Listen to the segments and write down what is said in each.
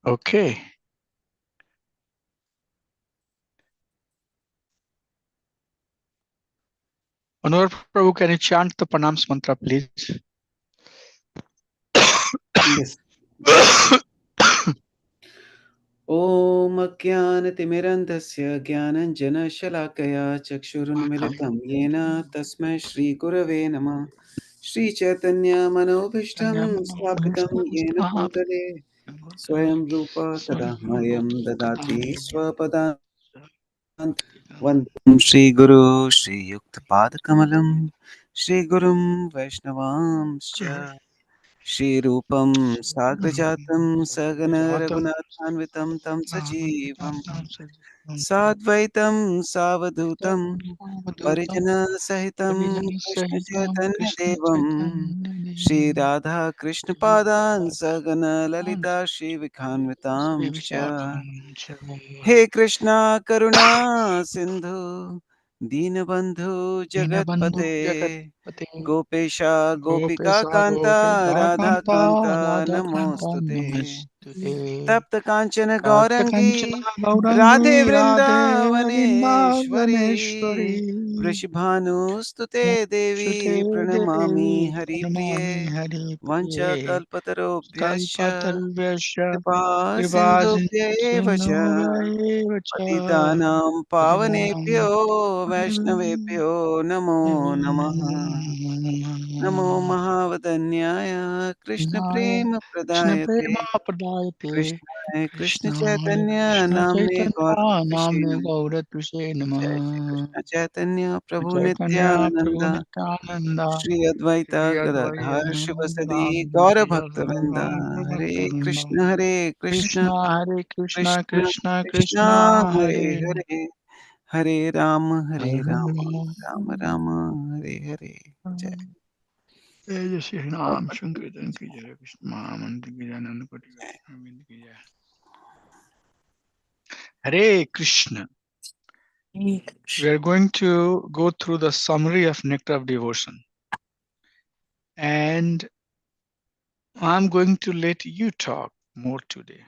Okay. Anur Prabhu, can you chant the Pranams mantra, please? Yes. ॐ अज्ञानतिमिरन्धस्य ज्ञानञ्जनशलाकया चक्षुरुन्मिलितं येन तस्मै श्रीगुरवे नमः। श्रीचैतन्यमनोभीष्टं स्थापितं येन भूतले स्वयं रूप कदा मह्यं ददाति स्वपदान्तं वन्दं श्रीगुरो श्रीयुक्तपादकमलं श्रीगुरुं वैष्णवांश्च श्रीरूपं साग्रजातं सगन रघुनाथान्वितं तं सजीवं साद्वैतं सावधूतं परिजनसहितं कृष्णचैतन्यदेवं श्रीराधाकृष्णपादान् सगन ललिता श्रीविखान्वितांश्च हे कृष्णा करुणा सिन्धु दीनबन्धु Dinabandhu जगत्पते Jagatpate गोपेशा गोपिका Gopesa Kanta Gopika Radha Kanta Kanta Radha Kanta नमोस्तुते Namastute तप्त कांचन Tapta Gaurangi Kanchana Radhe Gaurangi Radhe Vrindavaneshwari Vrindavaneshwari वृषभानुस्तुते देवी Shute प्रणमामि Devi हरिप्रिये Pranamami Hari Priye वंशकल्पतरुभ्यश्च Kalpatarvyasya कृपा Kripazin सिन्धुभ्यैव च Sindhuvacha पतितानां पावनेभ्यो Parinam वैष्णवेभ्यो नमो नमः नमो महावदन्याय कृष्णप्रेम Krishna प्रदायते Prema Pradayate कृष्णाय कृष्ण Krishna चैतन्य Krishna नामने Chaitanya गौरवतिषे Namne नमः Gauratuse जय श्री Namah कृष्ण चैतन्य प्रभु Chaitanya Nityanand Prabhu Nityananda Shri Advaita Shri Gadadhar Advaita शिवसदि गौर भक्त वृंद हरे Gaurabhaktavinda Krishna Hare Krishna Krishna Krishna Krishna Krishna हरे Hare हरे हरे Hare राम राम राम हरे हरे जय Jai Shri Ram Sankirtan ki Jai Krishna Mahamantra ki Jai Nanda Koti जय Govinda ki Jai Hare Krishna. We are going to go through the summary of Nectar of Devotion, and I'm going to let you talk more today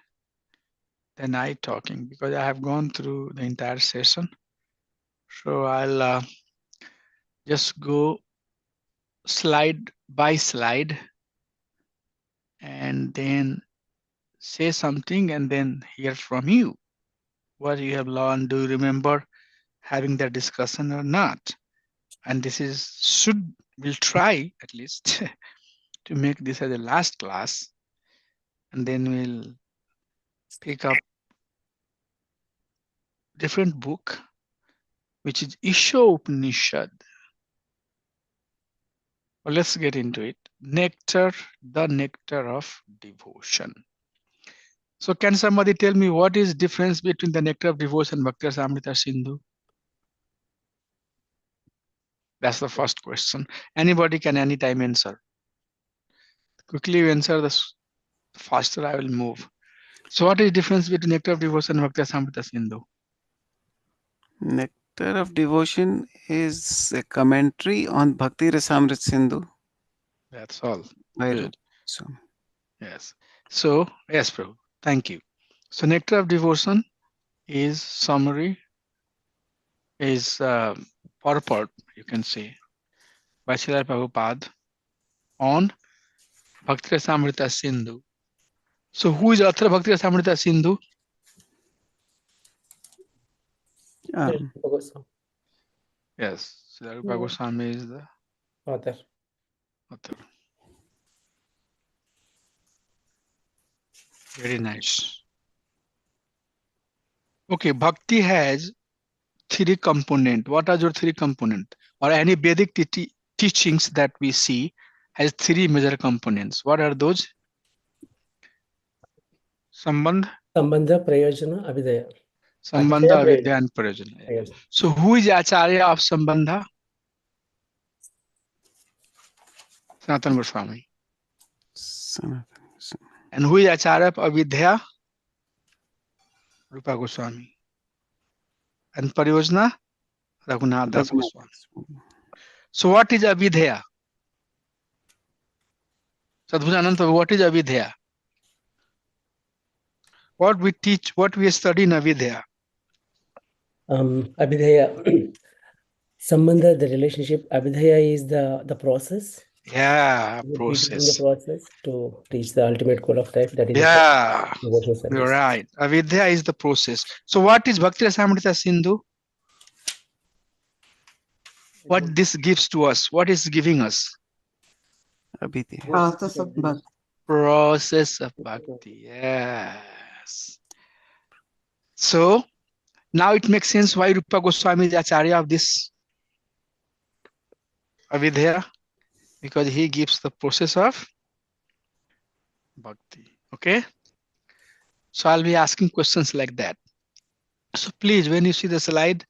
than I talking because I have gone through the entire session. So I'll just go slide by slide and then say something and then hear from you what you have learned. Do you remember having that discussion or not? And this is we'll try at least to make this as the last class, and then we'll pick up different book which is Isha Upanishad. Well, let's get into it. The nectar of devotion. So can somebody tell me what is difference between the nectar of devotion and Bhakti Rasamrita Sindhu? That's the first question. Anybody can anytime answer. Quickly you answer, the faster I will move. So what is difference between nectar of devotion and Bhakti Rasamrita Sindhu? Nectar of Devotion is a commentary on Bhakti Rasamrit Sindhu That's all. by Good. Rupa Goswami. Yes. So, yes, Prabhu. Thank you. So, nectar of devotion is summary, is purport, you can say, by Srila Prabhupada on Bhakti Rasamrita Sindhu. So, who is author of Bhakti Rasamrita Sindhu? Um, Yes, Srila Rupa Goswami is the author. author. Very nice. Okay, Bhakti has three component. What are your three component? Or any Vedic teachings that we see has three major components. What are those? Sambandh, Sambandha, Prayojana, Abhidaya. Sambandha, Adhyaya, Avidya, and Prayojana. Prayojana. So who is Acharya of Sambandha? Sanatana Goswami. Sanatana Goswami. And who is Acharya of Avidya? Rupa Goswami. And Pariyojana? Raghunath Das Raghunath Goswami. Goswami. So what is Avidya? Sadhujanand, what is Avidya? What we teach, what we study in Avidya. Abhidheya, Sambandha, the relationship. Abhidheya is the process. Yeah, Repeating the process. process to reach the ultimate goal of life. That is Yeah, devotional you're service. right. Avidya is the process. So what is Bhakti Rasamrita Sindhu? What this gives to us? What is giving us? Abhidheya. Process of bhakti. Process of bhakti. Yes. So now it makes sense why Rupa Goswami is Acharya of this Avidya, because he gives the process of bhakti. Okay. So I'll be asking questions like that. So please, when you see the slide,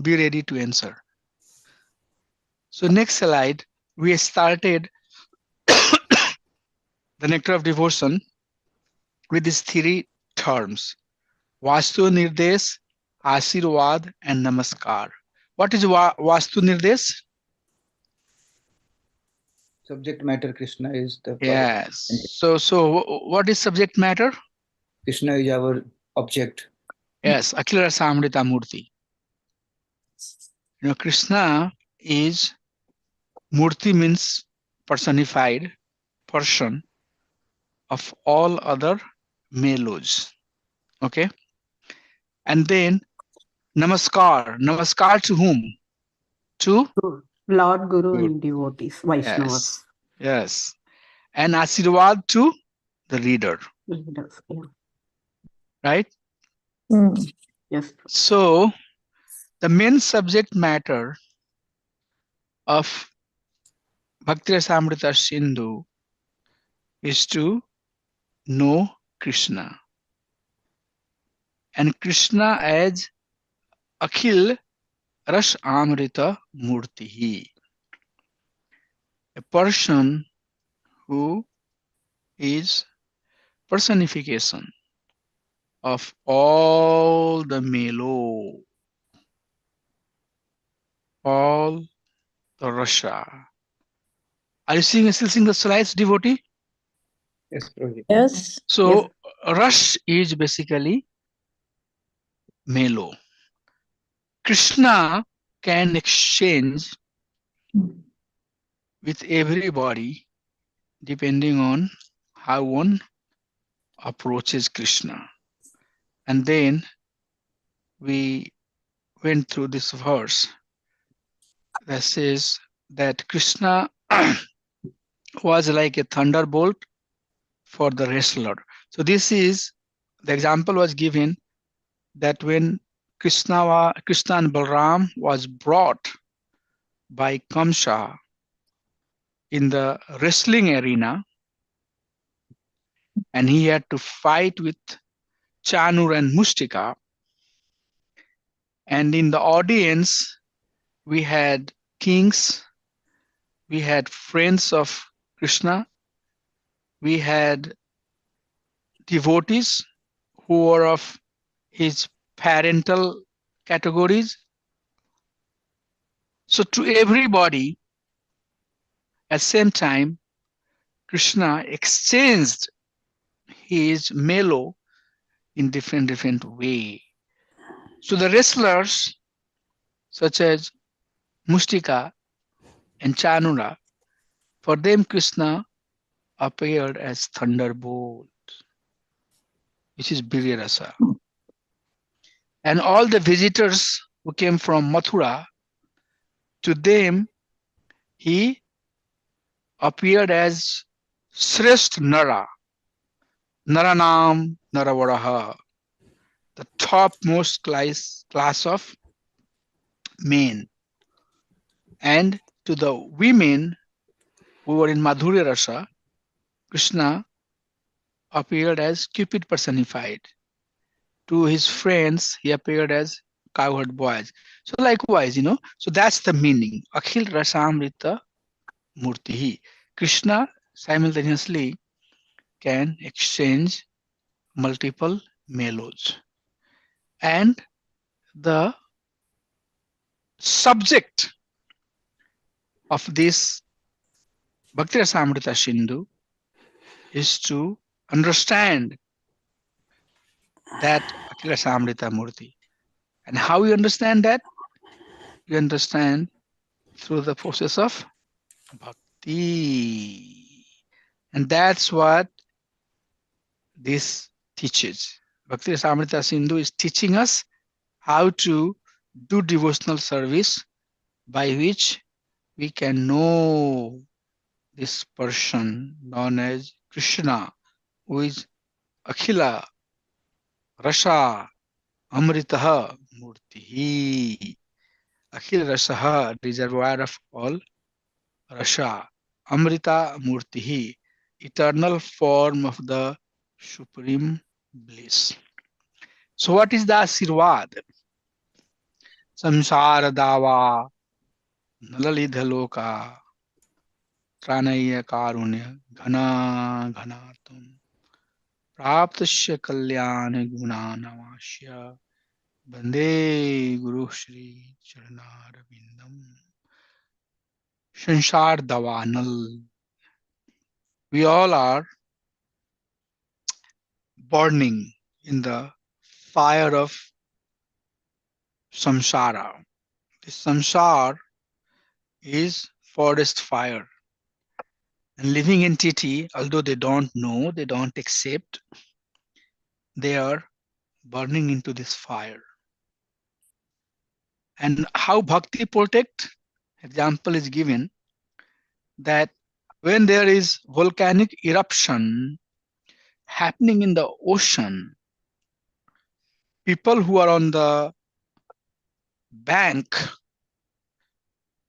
be ready to answer. So next slide, we started the nectar of devotion with these three terms: Vastu Nirdesh, Ashirwad, and Namaskar. What is Vastu Nirdesh? Subject matter Krishna is the Yes. So what is subject matter? Krishna is our object. Yes, Akhila Rasamrita Murti. You know, Krishna is Murti, means personified person of all other melos. Okay. And then Namaskar. Namaskar to whom? To Lord Guru Guru. and devotees, Vaishnavas. Yes. Yes. And Asirwad to the reader. Leaders, yeah. Right? Yes. So the main subject matter of Bhakti Rasamrita Sindhu is to know Krishna. And Krishna as Akhil Ras Amrita Murti. A person who is personification of all the melo, all the rasha. Are you still seeing the slides, devotee? Yes, Prabhuji. Yes. So rush is basically melo. Krishna can exchange with everybody depending on how one approaches Krishna. And then we went through this verse that says that Krishna was like a thunderbolt for the wrestler. So this is, the example was given that when Krishna and Balram was brought by Kamsa in the wrestling arena, and he had to fight with Chanur and Mustika. And in the audience, we had kings, we had friends of Krishna, we had devotees who were of his parental categories. So to everybody, at the same time, Krishna exchanged his melo in different way. So the wrestlers such as Mustika and Chanura, for them Krishna appeared as thunderbolt, which is Biryarasa. And all the visitors who came from Mathura, to them he appeared as Shrest Nara, Naranam Naravaraha, the topmost class of men. And to the women who were in Madhurya Rasa, Krishna appeared as Cupid personified. To his friends, he appeared as cowherd boys. So likewise, so that's the meaning. Akhil Rasamrita Murtihi. Krishna simultaneously can exchange multiple melos. And the subject of this Bhakti Rasamrita Sindhu is to understand that Akhila Samrita Murti. And how you understand that? You understand through the process of bhakti. And that's what this teaches. Bhakti Rasamrita Sindhu is teaching us how to do devotional service by which we can know this person known as Krishna, who is Akhila Rasa Amritaha Murtihi. Akhil Rasaha, reservoir of all Rasa. Amrita Murtihi, eternal form of the supreme bliss. So what is the Asirvad? Samsara Dava, Nalalidhaloka, Tranaya Karunya, Ghana Ghanatum, Praptasya Kalyana Gunanavasya, Bande Guru Shri Charanarvindam. Sanshar Davanal. We all are burning in the fire of samsara. This samsara is forest fire. And living entity, although they don't know, they don't accept, they are burning into this fire. And how bhakti protect? Example is given that when there is volcanic eruption happening in the ocean, people who are on the bank,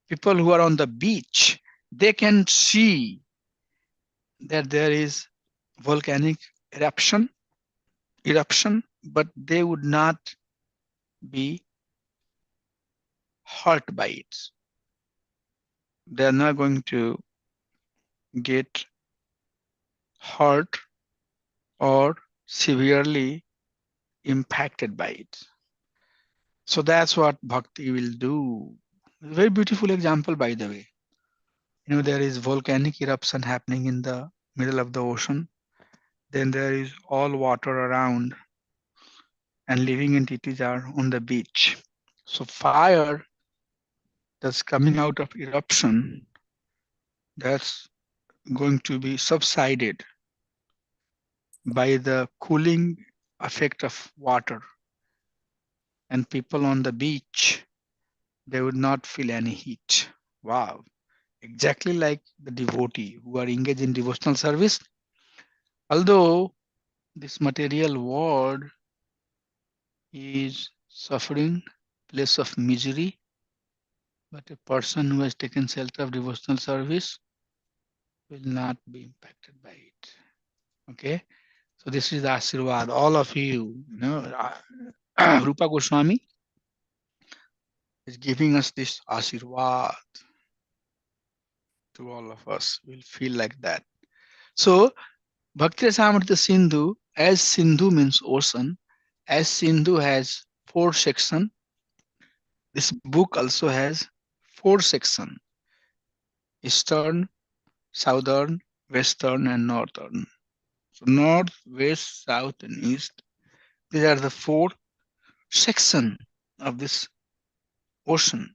people who are on the beach, they can see that there is volcanic eruption, but they would not be hurt by it. They are not going to get hurt or severely impacted by it. So that's what bhakti will do. Very beautiful example, by the way. There is volcanic eruption happening in the middle of the ocean. Then there is all water around and living entities are on the beach. So fire that's coming out of eruption, that's going to be subsided by the cooling effect of water. And people on the beach, they would not feel any heat. Wow. Exactly like the devotee who are engaged in devotional service. Although this material world is suffering, place of misery, but a person who has taken shelter of devotional service will not be impacted by it. Okay, so this is the Asirvad. All of you, Rupa Goswami is giving us this Asirvad to all of us. We'll feel like that. So, Bhakti Rasamrita Sindhu, as Sindhu means ocean, as Sindhu has 4 sections, this book also has 4 sections: Eastern, Southern, Western, and Northern. So North, West, South, and East. These are the 4 sections of this ocean.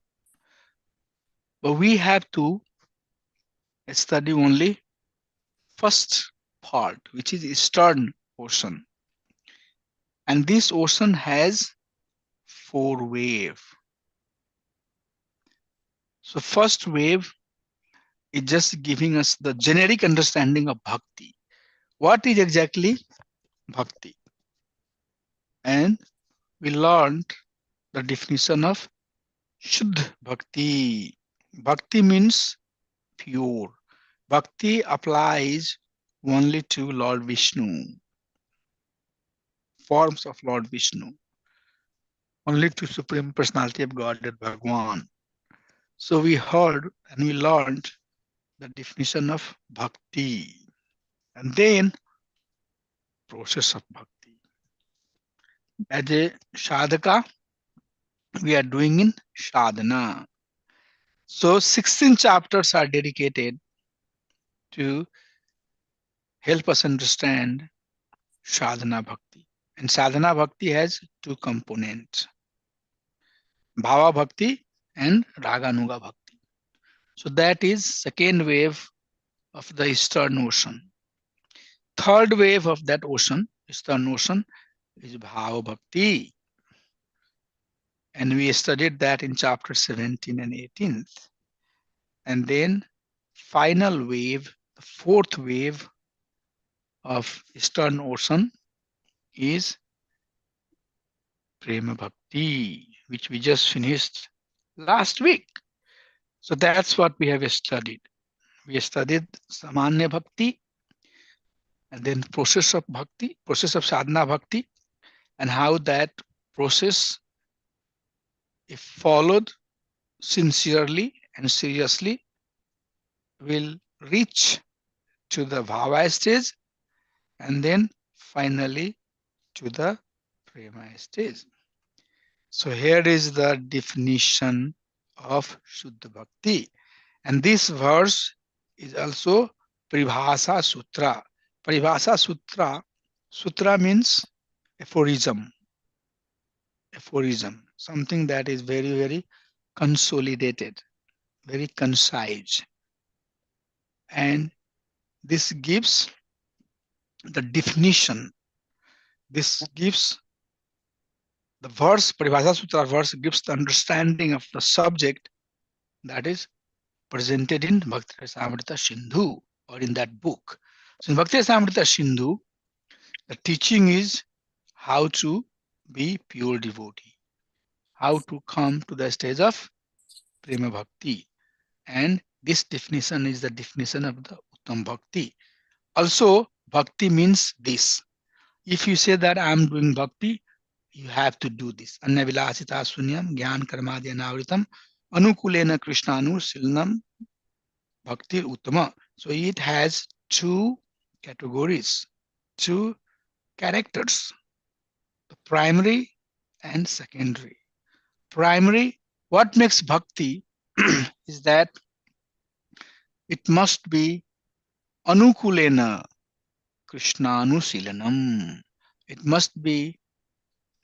But we have to study only first part, which is Eastern Ocean. And this ocean has 4 waves. So first wave is just giving us the generic understanding of bhakti. What is exactly bhakti? And we learned the definition of Shuddh Bhakti. Bhakti means pure. Bhakti applies only to Lord Vishnu, forms of Lord Vishnu, only to Supreme Personality of Godhead Bhagwan. So we heard and we learned the definition of bhakti, and then process of bhakti. As a sadhaka, we are doing in sadhana. So 16 chapters are dedicated to help us understand sadhana bhakti. And sadhana bhakti has two components, bhava bhakti and raganuga bhakti. So that is second wave of the Eastern Ocean. Third wave of that ocean, Eastern Ocean, is bhava bhakti. And we studied that in chapter 17 and 18. And then final wave, the fourth wave of Eastern Ocean is Prema Bhakti, which we just finished last week. So that's what we have studied. We studied Samanya Bhakti, and then process of Bhakti, process of Sadhana Bhakti, and how that process, if followed sincerely and seriously, will reach to the Bhava stage, and then finally to the Prema stage. So here is the definition of Shuddha Bhakti. And this verse is also Pribhasa Sutra. Pribhasa Sutra, Sutra means aphorism. Aphorism, something that is very, very consolidated, very concise. And this gives the definition. This gives the verse, Paribhasa Sutra verse gives the understanding of the subject that is presented in Bhakti Rasamrita Sindhu, or in that book. So in Bhakti Rasamrita Sindhu, the teaching is how to be pure devotee, how to come to the stage of Prema Bhakti. And this definition is the definition of the Uttam Bhakti. Also, Bhakti means this. If you say that I am doing Bhakti, you have to do this. Annavilasita sunyam gyan karmadya navritam anukulena krishnanu silnam bhakti uttama. So it has two categories, two characters, the primary and secondary. Primary, what makes bhakti is that it must be anukulena krishnanu silanam. It must be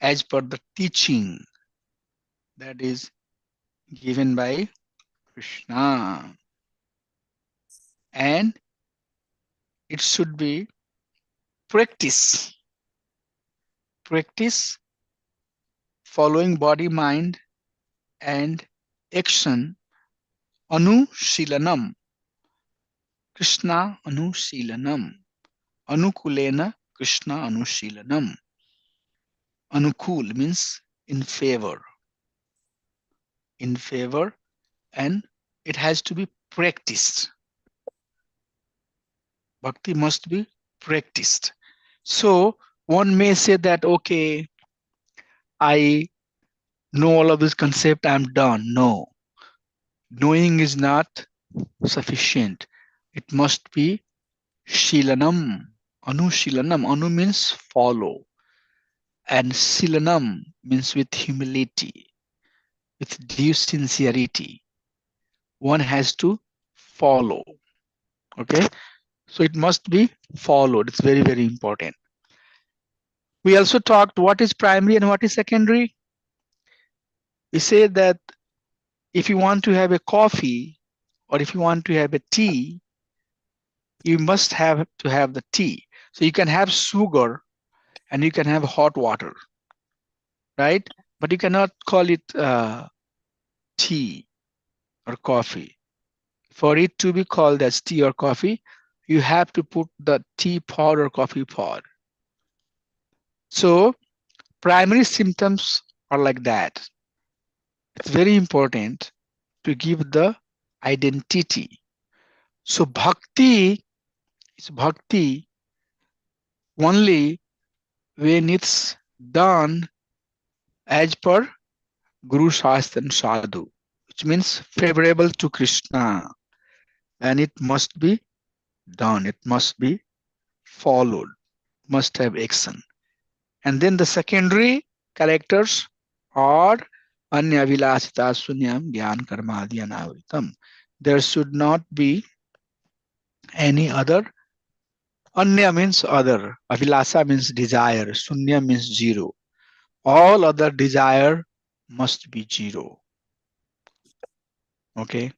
as per the teaching that is given by Krishna. And it should be practice following body, mind, and action. Anushilanam, Krishna Anushilanam, Anukulena Krishna Anushilanam. Anukul means in favor, and it has to be practiced. Bhakti must be practiced. So one may say that, okay, I know all of this concept, I'm done. No, knowing is not sufficient. It must be shilanam, anushilanam. Anu means follow, and silanam means with humility, with due sincerity. One has to follow. Okay, so it must be followed. It's very, very important. We also talked what is primary and what is secondary. We say that if you want to have a coffee or if you want to have a tea, you must have to have the tea. So you can have sugar and you can have hot water, right? But you cannot call it tea or coffee. For it to be called as tea or coffee, you have to put the tea pod or coffee pod. So primary symptoms are like that. It's very important to give the identity. So bhakti is bhakti only when it's done as per Guru Shastra and Sadhu, which means favorable to Krishna. And it must be done, it must be followed, must have action. And then the secondary characters are Anya Vilasita Sunyam Gyan Karmadya Navritam. There should not be any other Anya means other. Abhilasa means desire. Sunya means zero. All other desire must be zero. Okay.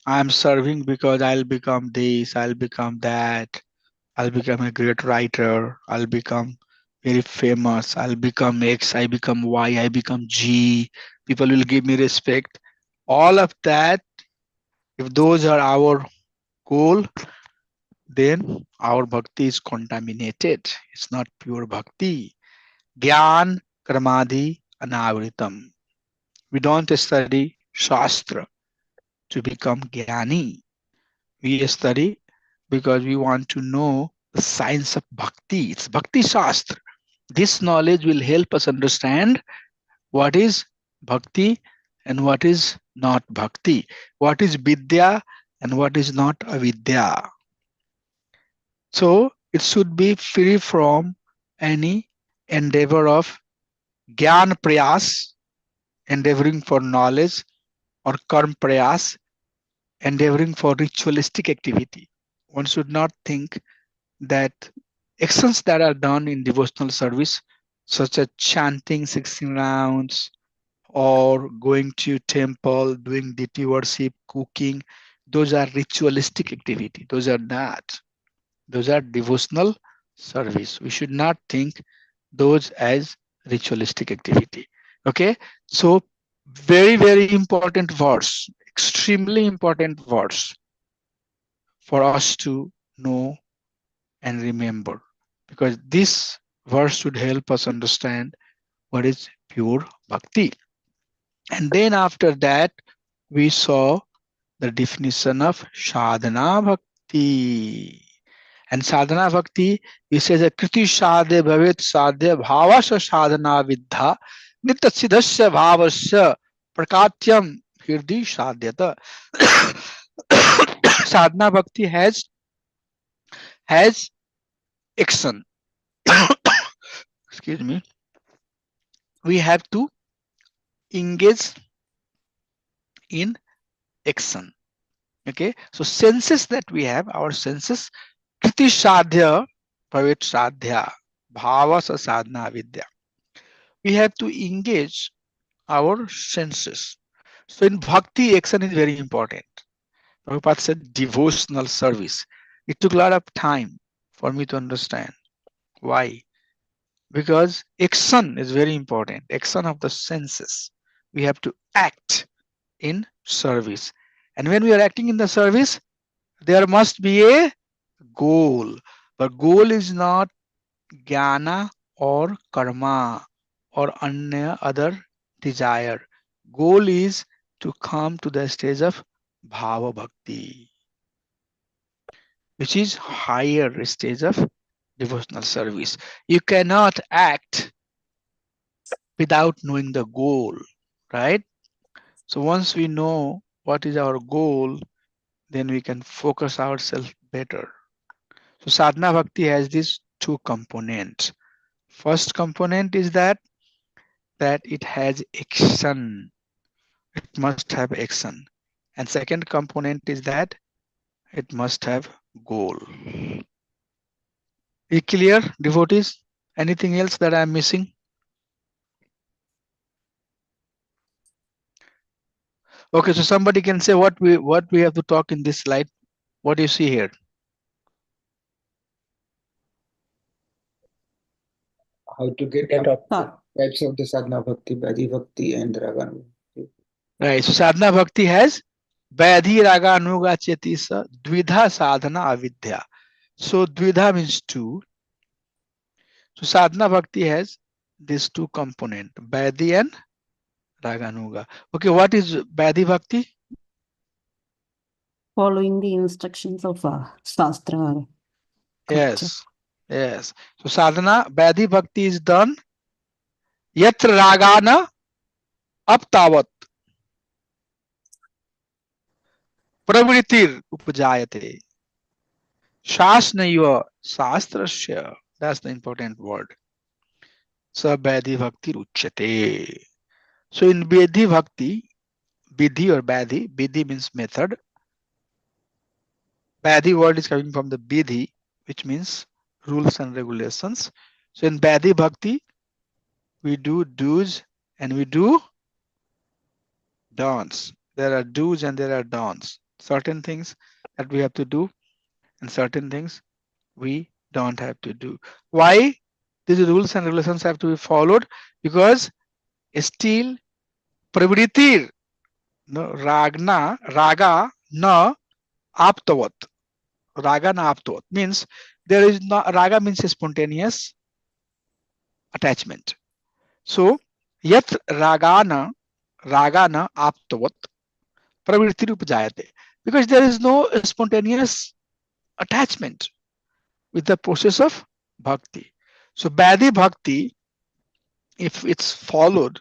I'm serving because I'll become this, I'll become that, I'll become a great writer, I'll become very famous, I'll become X, I become Y, I become G, people will give me respect. All of that, if those are our goal, then our bhakti is contaminated. It's not pure bhakti. Gyan Karmadhi Anavritam. We don't study Shastra to become Gyani. We study because we want to know the science of bhakti. It's Bhakti Shastra. This knowledge will help us understand what is bhakti and what is not bhakti, what is vidya and what is not avidya. So it should be free from any endeavor of gyan prayas, endeavoring for knowledge, or karm prayas, endeavoring for ritualistic activity. One should not think that actions that are done in devotional service, such as chanting 16 rounds or going to temple, doing deity worship, cooking, those are ritualistic activity. Those are not. Those are devotional service. We should not think those as ritualistic activity. Okay, so very, very important verse, extremely important verse for us to know and remember, because this verse should help us understand what is pure bhakti. And then after that, we saw the definition of sadhana bhakti. And sadhana bhakti, it says a kriti sadhya bhavet sadhya bhavasya sadhana vidha nitya siddhasya bhavasya prakatyam hirdi sadhyata. Sadhana bhakti has action. Excuse me. We have to engage in action. Okay, so senses that we have, our senses, kriti sadhya bhavet sadhya bhavasa sadhana vidya. We have to engage our senses. So in bhakti, action is very important. Prabhupada said devotional service. It took a lot of time for me to understand. Why? Because action is very important. Action of the senses. We have to act in service. And when we are acting in the service, there must be a goal. But goal is not jnana or karma or other desire. Goal is to come to the stage of bhava bhakti, which is higher stage of devotional service. You cannot act without knowing the goal, right? So once we know what is our goal, then we can focus ourselves better. So sadhana bhakti has these two components. First component is that it has action. It must have action. And second component is that it must have goal. Is clear, devotees? Anything else that I'm missing? Okay, so somebody can say what we have to talk in this slide. What do you see here? How to get types of the sadhana bhakti, Vaidhi bhakti, and Raganu. Right. So sadhana bhakti has Vaidhi Raga Anuga Chetisa Dvidha Sadhana Avidya. So Dvidha means two. So sadhana bhakti has these two components, Vaidhi and Raganuga. Okay, what is Vaidhi bhakti? Following the instructions of Shastra. Yes, yes. So sadhana, Vaidhi bhakti is done Yatra Ragana Aptavat Pravritir Upajayate Shasnaiva Shastrasya. That's the important word. So Vaidhi bhakti Ruchyate. So in Vaidhi bhakti, Vidhi or Vidhi means method. Vaidhi word is coming from the Vidhi, which means rules and regulations. So in Badi Bhakti, we do do's and we do don'ts. There are do's and there are don'ts. Certain things that we have to do and certain things we don't have to do. Why these rules and regulations have to be followed? Because still pravritir, no, raga na aptavat. Raga na aptavat means there is no, raga means spontaneous attachment. So yat ragana aptavat pravritir upajayate, because there is no spontaneous attachment with the process of bhakti. So Badi Bhakti, if it's followed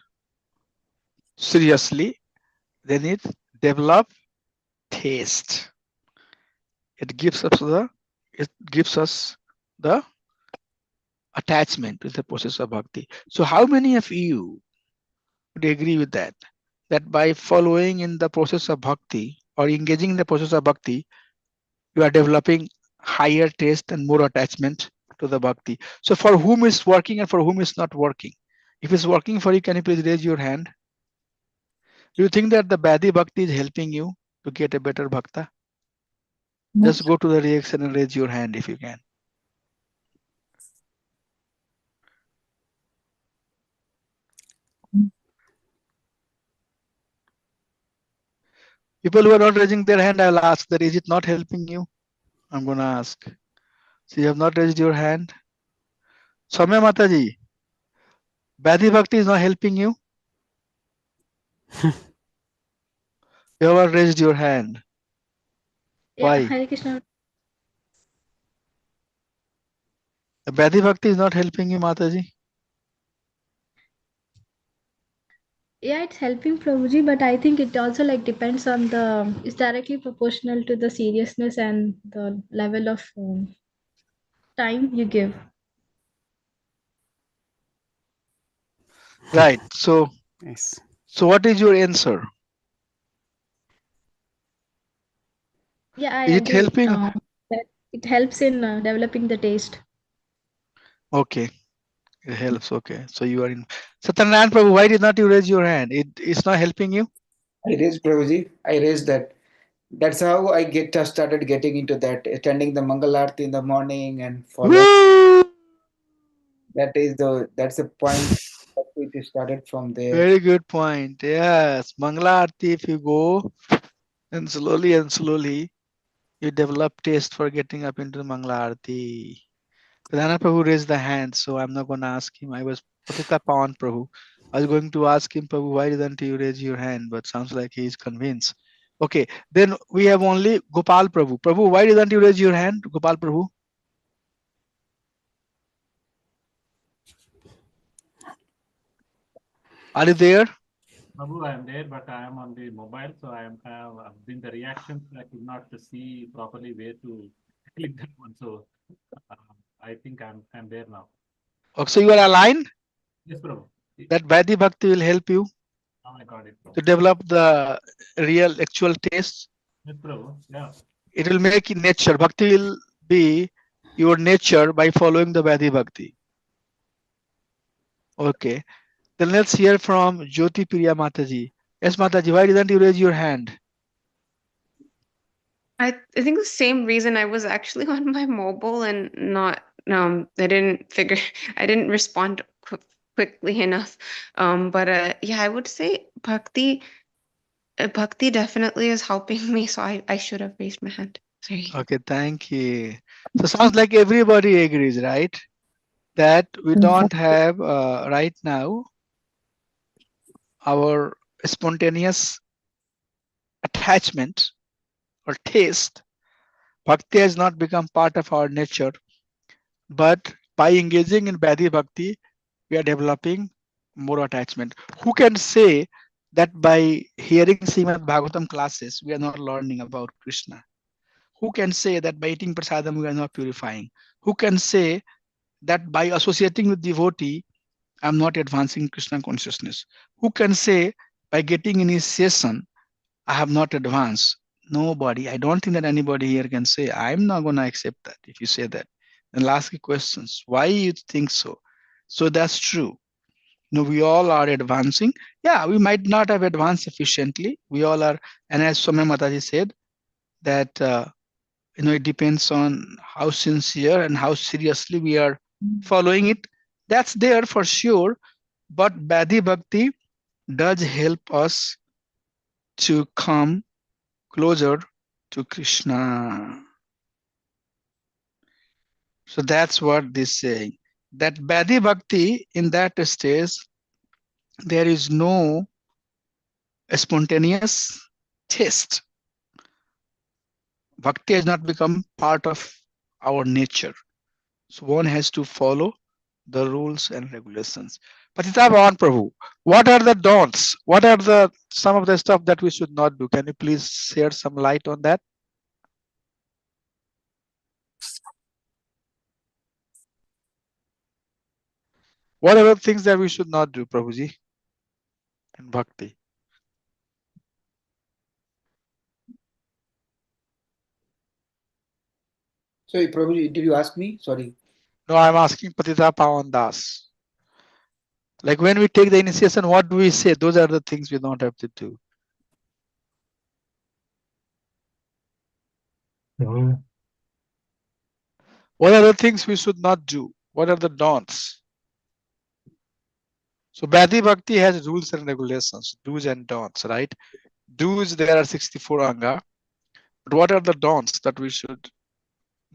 seriously, then it develops taste. It gives us the attachment with the process of bhakti. So how many of you would agree with that? That by following in the process of bhakti or engaging in the process of bhakti, you are developing higher taste and more attachment to the bhakti. So for whom is working and for whom is not working? If it's working for you, can you please raise your hand? Do you think that the Badi Bhakti is helping you to get a better bhakta? No. Just go to the reaction and raise your hand if you can. People who are not raising their hand, I'll ask that is it not helping you? I'm gonna ask. So you have not raised your hand. Soumya Mataji, Badi Bhakti is not helping you? You haven't raised your hand. Why? Yeah, Hare Krishna. The Badi Bhakti is not helping you, Mataji? Yeah, it's helping Prabhuji, but I think it also like depends on the, it's directly proportional to the seriousness and the level of time you give. Right. So Yes. what is your answer? Yeah, I Is it agree. helping? That it helps in developing the taste. Okay. It helps. Okay. So you are in. Satyanarayan Prabhu, why did not you raise your hand? It's not helping you? I raised Prabhuji. I raised that. That's how I started getting into that, attending the Mangal Aarti in the morning and following. Woo! That's the point. It started from there. Very good point. Yes. Mangala Aarti, if you go and slowly you develop taste for getting up into the Mangala Aarti. Pradhana Prabhu raised the hand, so I'm not going to ask him. I was Patita Pawan Prabhu. I was going to ask him, Prabhu, why didn't you raise your hand? But sounds like he is convinced. Okay, then we have only Gopal Prabhu. Prabhu, why didn't you raise your hand, Gopal Prabhu? Are you there? Prabhu, I am there, but I am on the mobile, so I have been the reactions. I could not see properly where to click that one. So I think I'm there now. Okay, so you are aligned? Yes, Prabhu. That Vaidhi Bhakti will help you Now I got it, Prabhu. to develop the real actual taste. Yes, Prabhu. Yeah. It will make nature. Bhakti will be your nature by following the Vaidhi Bhakti. Okay. Then let's hear from Jyoti Priya Mataji. Yes, Mataji, why didn't you raise your hand? I think the same reason. I was actually on my mobile and not I didn't respond quickly enough. But yeah, I would say bhakti definitely is helping me, so I should have raised my hand. Sorry. Okay, thank you. So sounds like everybody agrees, right? That we don't have right now our spontaneous attachment or taste. Bhakti has not become part of our nature, but by engaging in Bhadi Bhakti, we are developing more attachment. Who can say that by hearing Srimad Bhagavatam classes, we are not learning about Krishna? Who can say that by eating prasadam, we are not purifying? Who can say that by associating with devotee, I'm not advancing Krishna consciousness? Who can say by getting initiation, I have not advanced? Nobody. I don't think that anybody here can say, I'm not going to accept that if you say that. and ask you questions. Why you think so? So that's true. No, we all are advancing. Yeah, we might not have advanced sufficiently. We all are, and as Somya Mataji said, that it depends on how sincere and how seriously we are following it. That's there for sure. But Badhi Bhakti does help us to come closer to Krishna. So that's what this is saying. That Badhi Bhakti, in that stage, there is no spontaneous taste. Bhakti has not become part of our nature. So one has to follow the rules and regulations. Patita Bhavan Prabhu, what are the don'ts? What are the some of the stuff that we should not do? Can you please share some light on that? What are the things that we should not do, Prabhuji, in Bhakti? Sorry, Prabhuji, did you ask me? Sorry. No, I'm asking Patita Pawan Das. Like when we take the initiation, what do we say? Those are the things we don't have to do. No, What are the things we should not do? What are the don'ts? So Badhi Bhakti has rules and regulations, do's and don'ts, right? Do's, there are 64 anga. But what are the don'ts that we should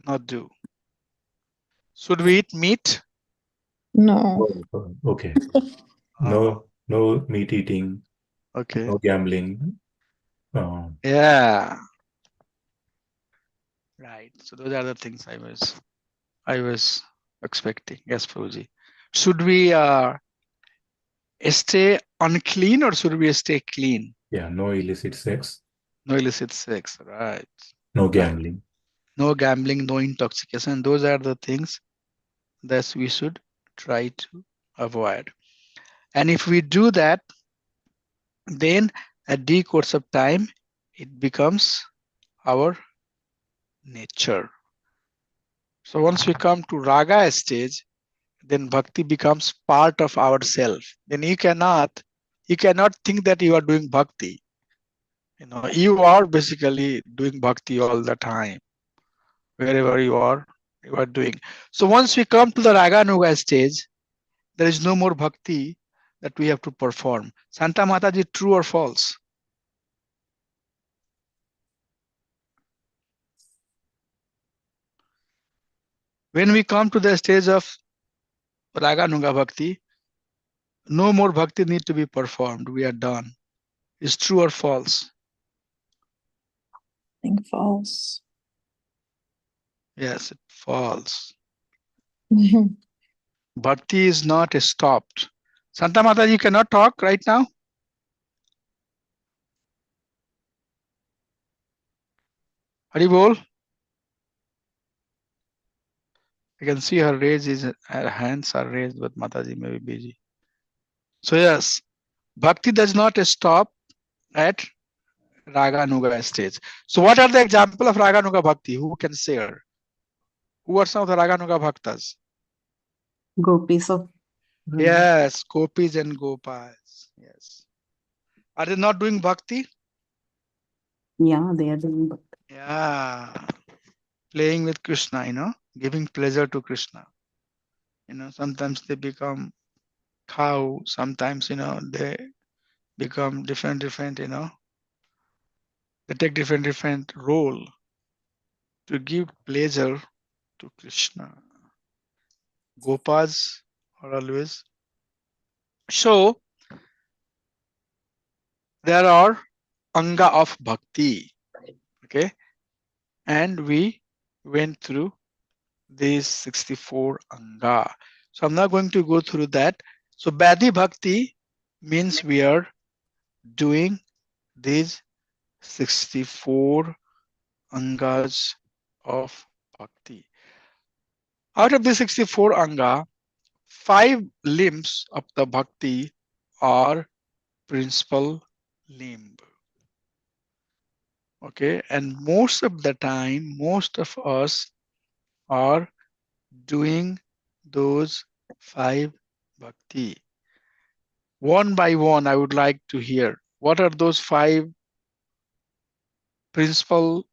not do? Should we eat meat? No. okay. No meat eating, Okay. no gambling. Yeah. Right. So those are the things I was expecting. Yes, Prabhuji. Should we stay unclean or should we stay clean? Yeah, no illicit sex, No illicit sex, right? no gambling. No gambling, no intoxication. Those are the things that we should try to avoid. And if we do that, then at the course of time, it becomes our nature. So once we come to raga stage, then bhakti becomes part of ourself. Then you cannot think that you are doing bhakti. You are basically doing bhakti all the time. Wherever you are doing. So once we come to the Raganuga stage, there is no more bhakti that we have to perform. Santa Mataji, true or false? When we come to the stage of Raganuga Bhakti, no more bhakti need to be performed. We are done. Is true or false? I think false. Yes, false. Bhakti is not stopped. Santa Mataji, you cannot talk right now? Hari Bol? I can see her hands are raised, but Mataji may be busy. So yes, bhakti does not stop at Raganuga stage. So what are the example of Raganuga Bhakti? Who can share? Who are some of the Raganuga Bhaktas? Gopis of Yes, Gopis and Gopals. Yes. Are they not doing Bhakti? yeah, they are doing bhakti. Yeah. Playing with Krishna, giving pleasure to Krishna. Sometimes they become cow, sometimes, they become different, they take different role to give pleasure to Krishna. Gopas are always. So there are anga of bhakti. Okay. And we went through these 64 anga. So I'm not going to go through that. So Badhi Bhakti means we are doing these 64 angas of bhakti. Out of the 64 anga, 5 limbs of the bhakti are principal limb. Okay, and most of the time, most of us are doing those 5 bhakti. One by one, I would like to hear what are those 5 principal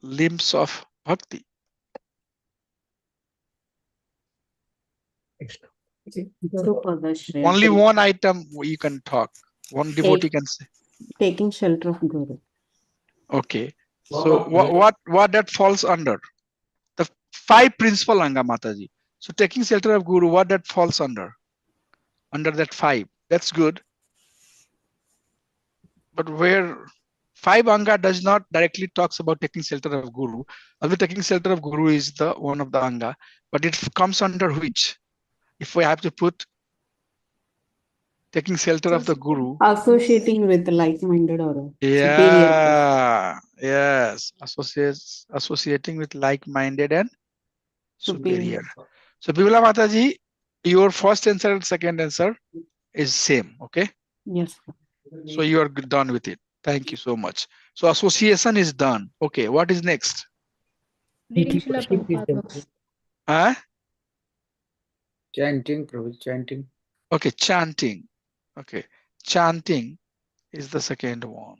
limbs of bhakti. Drupada Shreya. Only one item you can talk. One devotee can say. Taking shelter of Guru. Okay. So what that falls under? The 5 principal anga, Mataji. So taking shelter of Guru, what that falls under? Under that 5. That's good. But where 5 anga does not directly talks about taking shelter of Guru. Although taking shelter of Guru is the one of the anga, but it comes under which? If we have to put taking shelter of the Guru. Associating with like-minded or a superior. Yeah. Yes. Associating with like-minded and superior. So Bibula Mataji, your first answer and second answer is same. Okay. Yes. So you are done with it. Thank you so much. So association is done. Okay. What is next? Reading Deity Srila worship is Prabhupada the books. Huh? Chanting, Prabhu, chanting. Okay. Chanting. Okay. Chanting is the second one.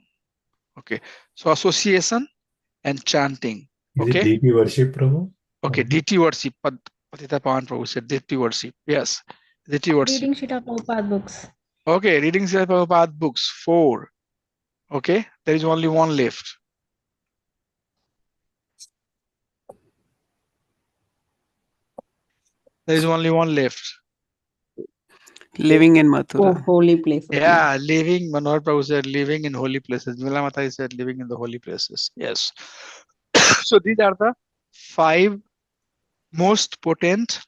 Okay. So association and chanting. Is it Okay. deity worship, Prabhu? Okay. Deity worship. Patita Pawan Prabhu said deity worship. Yes. Deity worship. Reading Srila Prabhupada books. Okay. Reading Srila Prabhupada books. 4. Okay. There is only one left. There is only one left. Living in Mathura. Oh, holy places. Yeah, living, Manohar Prabhu said, living in holy places. Mila Mata said, living in the holy places. Yes. So these are the 5 most potent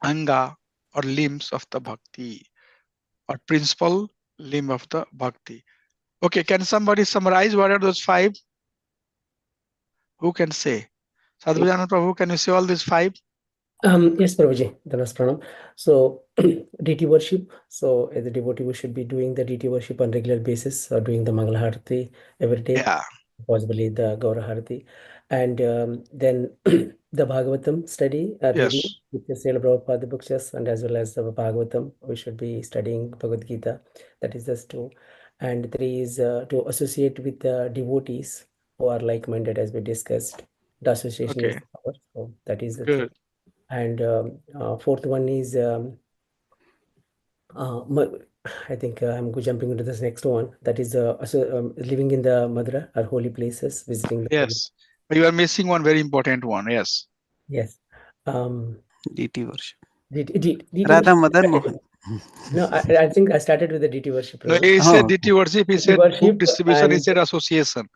anga or limbs of the bhakti or principal limb of the bhakti. Okay, can somebody summarize what are those 5? Who can say? Sadhguru Prabhu, can you say all these 5? Yes, Prabhuji, Dhanas Pranam. So, deity worship. So, as a devotee, we should be doing the deity worship on regular basis, doing the Mangala Harati every day, Yeah. possibly the Gaura Harati. And then the Bhagavatam study, reading Yes. with the Srila Prabhupada books, and as well as the Bhagavatam, we should be studying Bhagavad Gita. That is just 2. And 3 is to associate with the devotees who are like-minded, as we discussed. The association is Okay. the power. So, that is the Good. 3. And 4th one is I think I'm jumping into this next one. That is living in the Madhura or holy places, visiting the holy. Yes. But you are missing one very important one. Yes. Yes. DT worship. DT Radha worship. Madan Mohan. No, I think I started with the DT worship. No, Prabhu. he said okay. DT worship, he DT said book worship distribution, he and said association.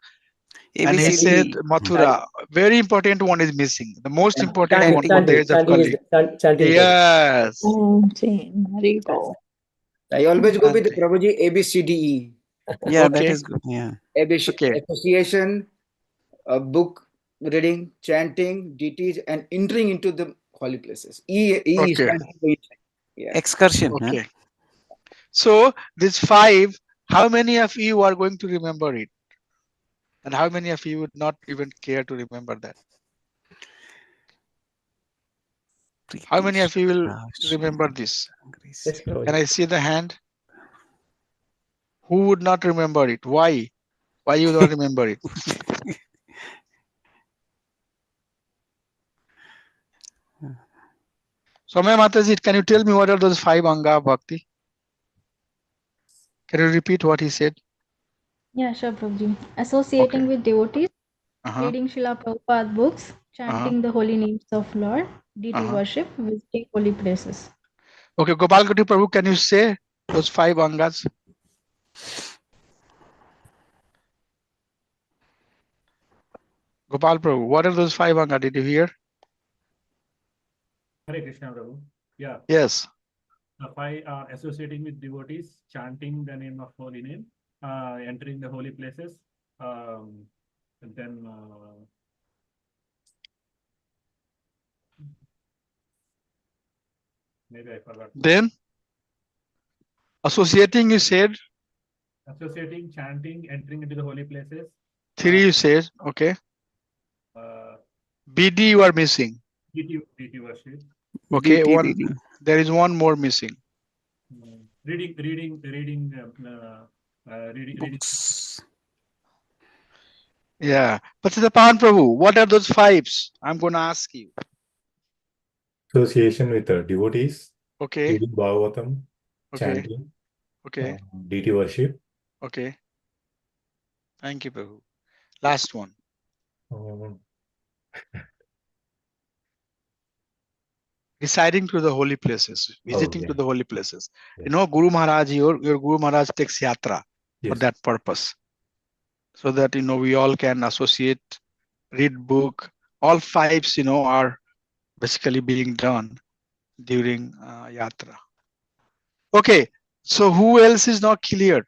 And he ABCD. said Mathura. Very important one is missing. The most important one for Chanting. the age of chanting is Kali. chanting. Yes. Chanting. Haribo. I always go with the Chanting. Prabhuji ABCDE. Yeah, that Okay. is good. Yeah. Okay. Association, book reading, chanting, deities, and entering into the holy places. E is Okay. standing for entering. Yeah. Excursion. Huh? Okay. So these 5, how many of you are going to remember it? And how many of you would not even care to remember that? How many of you will remember this? Yes, Prabhuji. Can I see the hand? Who would not remember it? Why? Why you don't remember it? Soumya Mataji, can you tell me what are those 5 anga bhakti? Can you repeat what he said? Yeah, sure, Prabhuji. Associating Okay. with devotees, Uh-huh. reading Srila Prabhupada books, chanting the holy names of Lord, deity worship, visiting holy places. Okay, Gopal Goti Prabhu, can you say those 5 angas? Gopal Prabhu, what are those 5 angas? Did you hear? Hare Krishna Prabhu. Yeah. Yes. The 5 are associating with devotees, chanting the name of holy name, entering the holy places, and then maybe I forgot. Then associating, you said Associating, chanting, entering into the holy places. 3, you said. Okay. Uh, BD you are missing. DT worship. Okay, DT one. reading. There is one more missing. Reading. Reading. Books. Yeah. Patitapan Prabhu, what are those fives? I'm going to ask you. Association with devotees, Okay. reading Bhagavatam, Okay. chanting, Okay. deity worship, Okay. Thank you, Prabhu. Last one. Deciding to the holy places, visiting yeah. to the holy places. Yeah. You know, Guru Maharaj, your Guru Maharaj takes yatra for Yes. that purpose. So that, you know, we all can associate, read book. All fives, you know, are basically being done during yatra. Okay. So who else is not clear?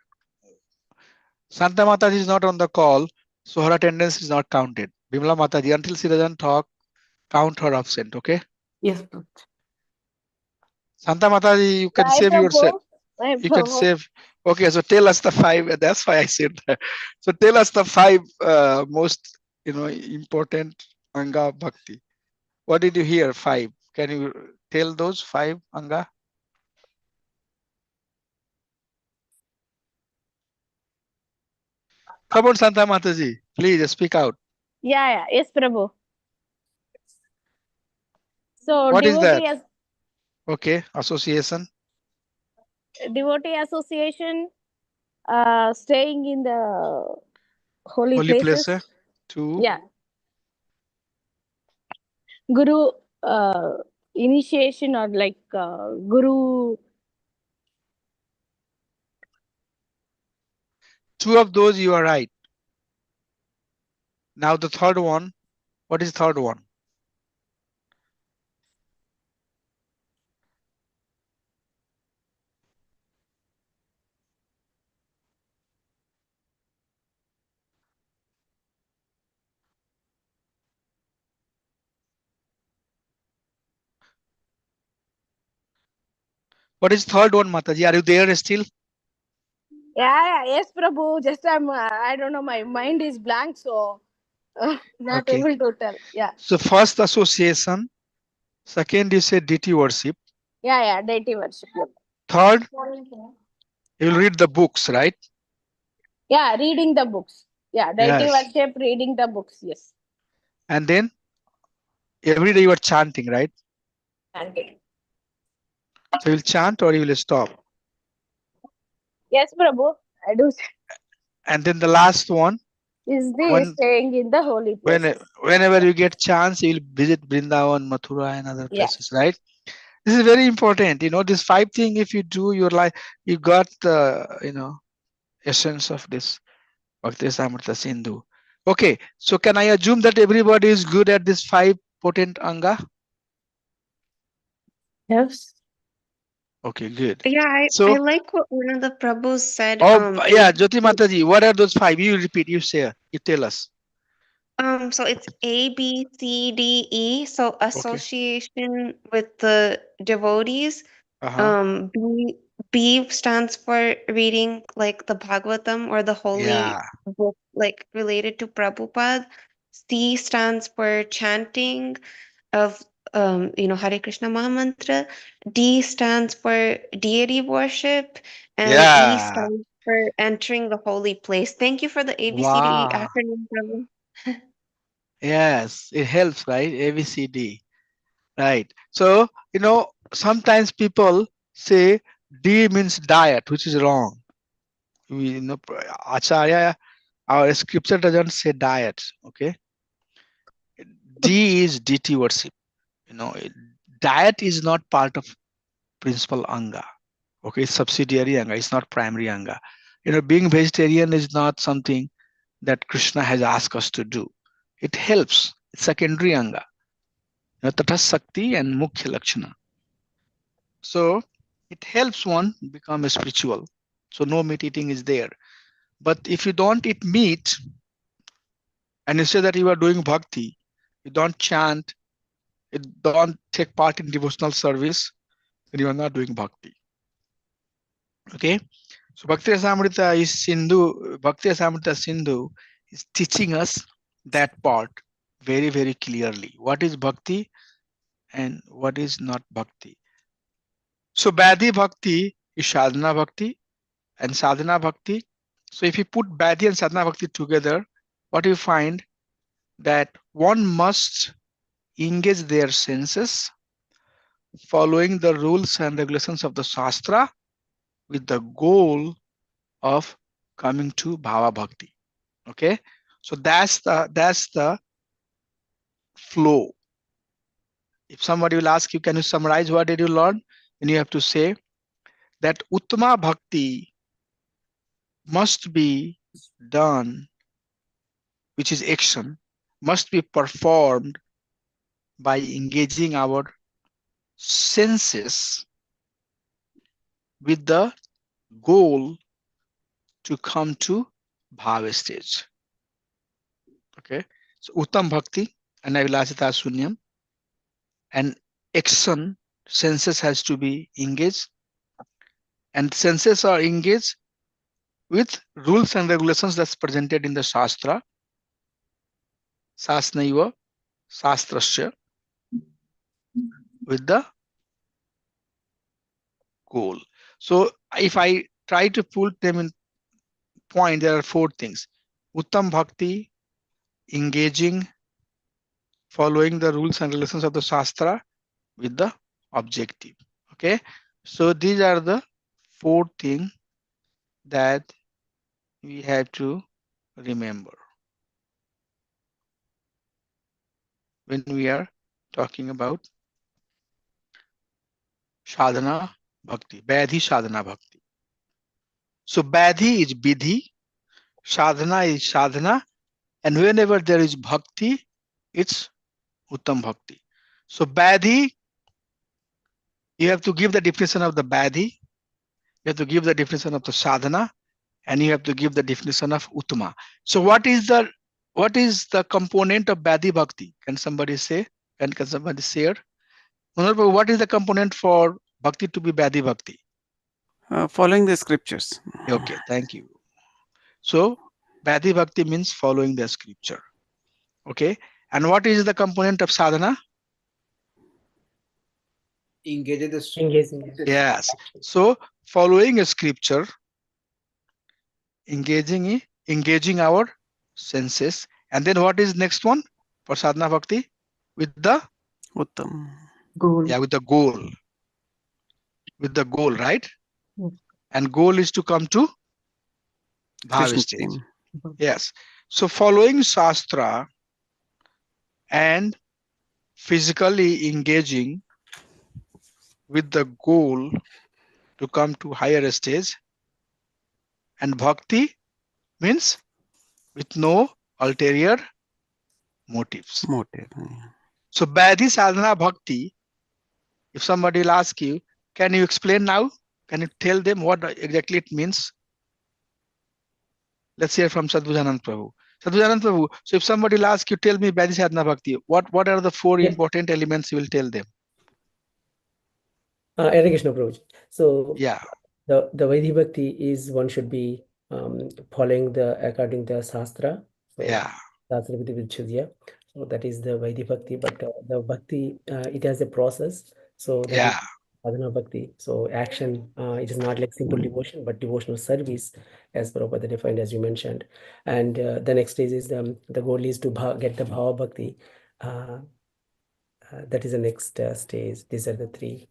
Santa Mataji is not on the call, so her attendance is not counted. Bimala Mataji, until she doesn't talk, count her absent, okay? Yes, Prabhu. Santa Mataji, you can Sai save yourself. Prabhu. Sai You can Prabhu. save. Okay, so tell us the five. That's why I said that. So tell us the five most, you know, important Anga Bhakti. What did you hear? Five. Can you tell those five Anga? Come on, Santa Mataji, please speak out. Yeah. Yes, Prabhu. So What is that? devotee Okay, association. association, staying in the holy Holy places. place. Two. Yeah. Guru initiation or like Guru. Two of those you are right. Now the third one. What is third one? What is third one, Mataji? Are you there still? Yeah. Yes, Prabhu. Just I don't know. My mind is blank, so not Okay. able to tell. Yeah. So first association. Second, you said deity worship. Yeah. Deity worship. Third, you will read the books, right? Yeah. Reading the books. Yeah. Deity Yes. worship. Reading the books. Yes. And then every day you are chanting, right? Chanting. So you will chant or you will stop. Yes, Prabhu. I do. And then the last one, Is this staying in the holy places? whenever you get chance, you will visit Vrindavan, Mathura, and other Yeah. places, right? This is very important. You know, this five thing, if you do, your life, you got the, you know, essence of this Bhakti Rasamrita Sindhu. Okay, so can I assume that everybody is good at this five potent Anga? Yes. Okay, good. Yeah, I So, like what one of the Prabhus said. yeah, Jyoti Mataji, what are those five? You repeat, you say, you tell us. So it's A, B, C, D, E. So association with the devotees. B stands for reading like the Bhagavatam or the holy book, like related to Prabhupada. C stands for chanting of Hare Krishna Mahamantra. D stands for deity worship, and E stands for entering the holy place. Thank you for the ABCDE acronym, Prabhu. Yes, it helps, right? ABCD. Right. So, you know, sometimes people say D means diet, which is wrong. You know, Acharya, our scripture doesn't say diet. Okay. D is deity worship. You know, diet is not part of principal Anga. Okay, it's subsidiary Anga, it's not primary Anga. You know, being vegetarian is not something that Krishna has asked us to do. It helps. It's secondary Anga. You know, Tatha Sakti and Mukhya Lakshana. So it helps one become spiritual. So no meat eating is there. But if you don't eat meat and you say that you are doing bhakti, you don't chant, you don't take part in devotional service, then you are not doing bhakti. Okay. So Bhakti Rasamrita is Sindhu, Bhakti Rasamrita Sindhu is teaching us that part very, very clearly. What is bhakti? and what is not bhakti. So Badhi Bhakti is Sadhana Bhakti and Sadhana Bhakti. So if you put Badhi and Sadhana Bhakti together, what you find that one must engage their senses following the rules and regulations of the Shastra with the goal of coming to Bhava Bhakti. Okay, so that's the flow. If somebody will ask you, can you summarize what did you learn? Then you have to say that Uttama Bhakti must be done, which is action, must be performed by engaging our senses with the goal to come to Bhava stage. Okay, so Uttam Bhakti and Avilasita Sunyam, and action, senses has to be engaged, and senses are engaged with rules and regulations that's presented in the Shastra, Sasnaiva, Sastrasya, with the goal. So if I try to put them in point, there are four things. Uttam Bhakti, engaging, following the rules and regulations of the Shastra with the objective. Okay, so these are the four things that we have to remember when we are talking about sadhana bhakti, Badhi sadhana bhakti. So Badhi is Vidhi, sadhana is sadhana, and whenever there is bhakti, it's Uttam Bhakti. So Badhi, you have to give the definition of the Badhi, you have to give the definition of the sadhana, and you have to give the definition of Uttama. So what is the component of Badhi Bhakti? Can somebody say? Can somebody share? What is the component for Bhakti to be Badhi Bhakti? Following the scriptures. Okay, thank you. So Badhi Bhakti means following the scripture. Okay, and what is the component of sadhana? Engaging. Yes. So following a scripture, engaging our senses, and then what is next one for sadhana bhakti? With the Uttam. Goal. Yeah, with the goal. With the goal, right? Yes. And goal is to come to Bhava Krishna stage. stream. Yes. So following Shastra and physically engaging with the goal to come to higher stage, and bhakti means with no ulterior motives. Motive. Yeah. So Badhi sadhana bhakti, if somebody will ask you, can you explain now? Can you tell them what exactly it means? Let's hear from Sadhujanand Prabhu. Sadhujanand Prabhu, so if somebody will ask you, tell me Badhi sadhana bhakti, what are the four important elements you will tell them? Hare Krishna Prabhuji. So Yeah. the Vaidhi Bhakti is one should be following according to the Shastra. So Yeah. Shastra Vidhi Vichudya. So that is the Vaidhi Bhakti, but the Bhakti, it has a process. So that is Sadhana Bhakti. So action, it is not like simple devotion, but devotional service, as Prabhupada defined, as you mentioned. And the next stage is the goal is to get the Bhava Bhakti. That is the next stage. These are the three.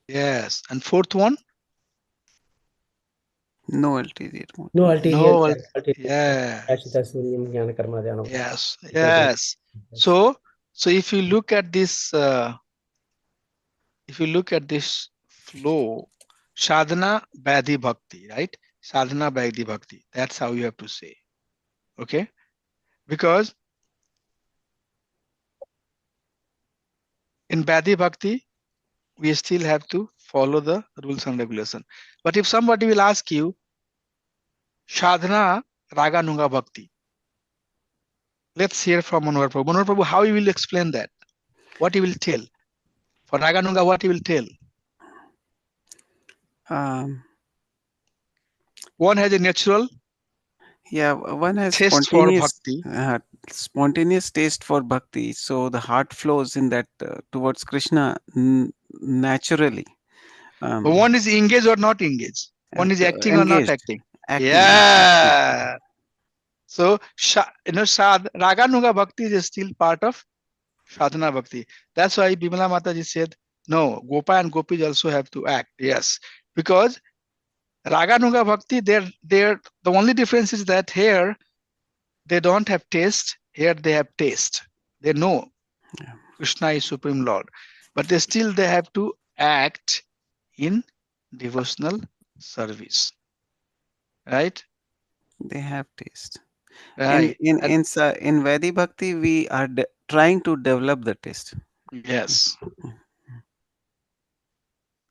Yes. And fourth one? No ulterior motive. No ulterior. Yes. Yes. So if you look at this, flow, sadhana Badhi Bhakti, right? Sadhana Badhi Bhakti. That's how you have to say. Okay? Because in Badhi Bhakti, we still have to follow the rules and regulations. But if somebody will ask you, sadhana Raganunga Bhakti, let's hear from Manohar Prabhu. Manohar Prabhu, how you will explain that? What you will tell? For Raganunga, what you will tell? One has a natural Yeah, one has Taste for bhakti. spontaneous taste for bhakti. So the heart flows in that towards Krishna naturally. But one is engaged or not engaged. One is acting or not Engaged, acting. acting. Yeah. So, Raganuga Bhakti is still part of Sadhana Bhakti. That's why Bimala Mataji said, no, Gopa and Gopis also have to act. Yes. Because Raganuga Bhakti, the only difference is that here they don't have taste, here they have taste. They know Krishna is Supreme Lord. But they have to act in devotional service. Right? They have taste. Right. In Vedi Bhakti, we are trying to develop the taste. Yes.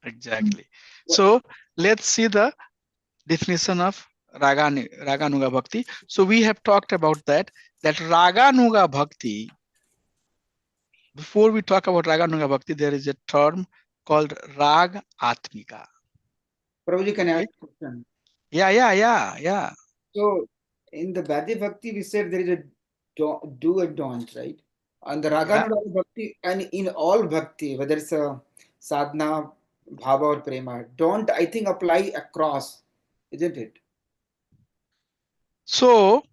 Exactly. So let's see the definition of Raganuga Bhakti. So we have talked about that Raganuga Bhakti, before we talk about Raganuga Bhakti, there is a term called Rag Atmika. Prabhuji, can I ask a question? Yeah. So in the Vedi Bhakti, we said there is a do and don't, right? And the Raganuga Bhakti, and in all Bhakti, whether it's a sadhana, bhava or prema, don't, I think, apply across, isn't it? So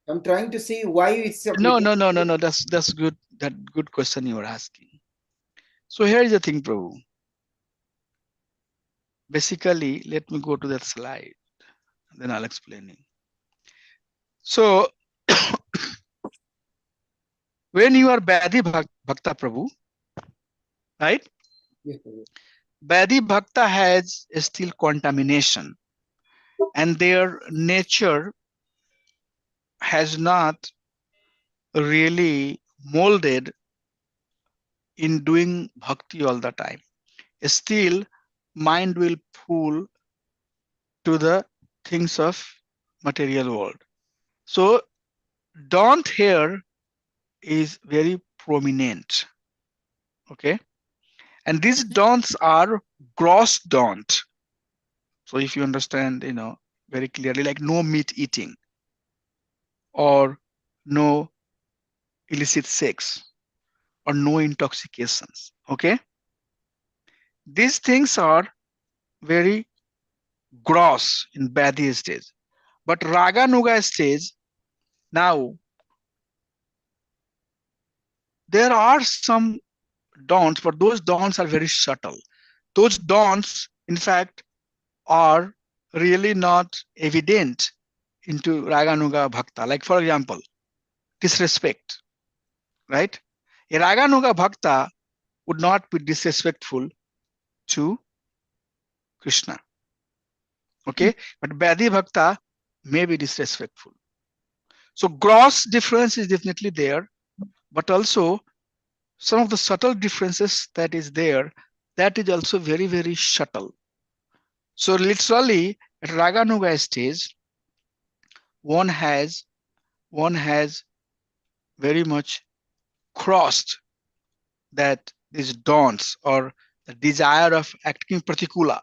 I'm trying to see why it's no. applicable. That's good. That good question you are asking. So here is the thing, Prabhu. Basically, let me go to that slide, then I'll explain it. So when you are Vedi Bhakta Prabhu, right? Yes, Prabhu. Vedi Bhakta has still contamination, and their nature has not really molded in doing bhakti all the time. Still, mind will pull to the things of material world. So, don't here is very prominent. Okay. And these don'ts are gross don't. So if you understand, very clearly, like no meat eating or no illicit sex or no intoxications. Okay. These things are very gross in Badhi stage. But Raganuga stage, now there are some don'ts, but those don'ts are very subtle. Those don'ts, in fact, are really not evident into Raganuga Bhakta. Like, for example, disrespect, right? A Raganuga Bhakta would not be disrespectful to Krishna. Okay, but Badhi Bhakta may be disrespectful. So gross difference is definitely there, but also some of the subtle differences that is there, that is also very, very subtle. So literally at Raganuga stage, one has very much crossed that these dawns or the desire of acting pratikula.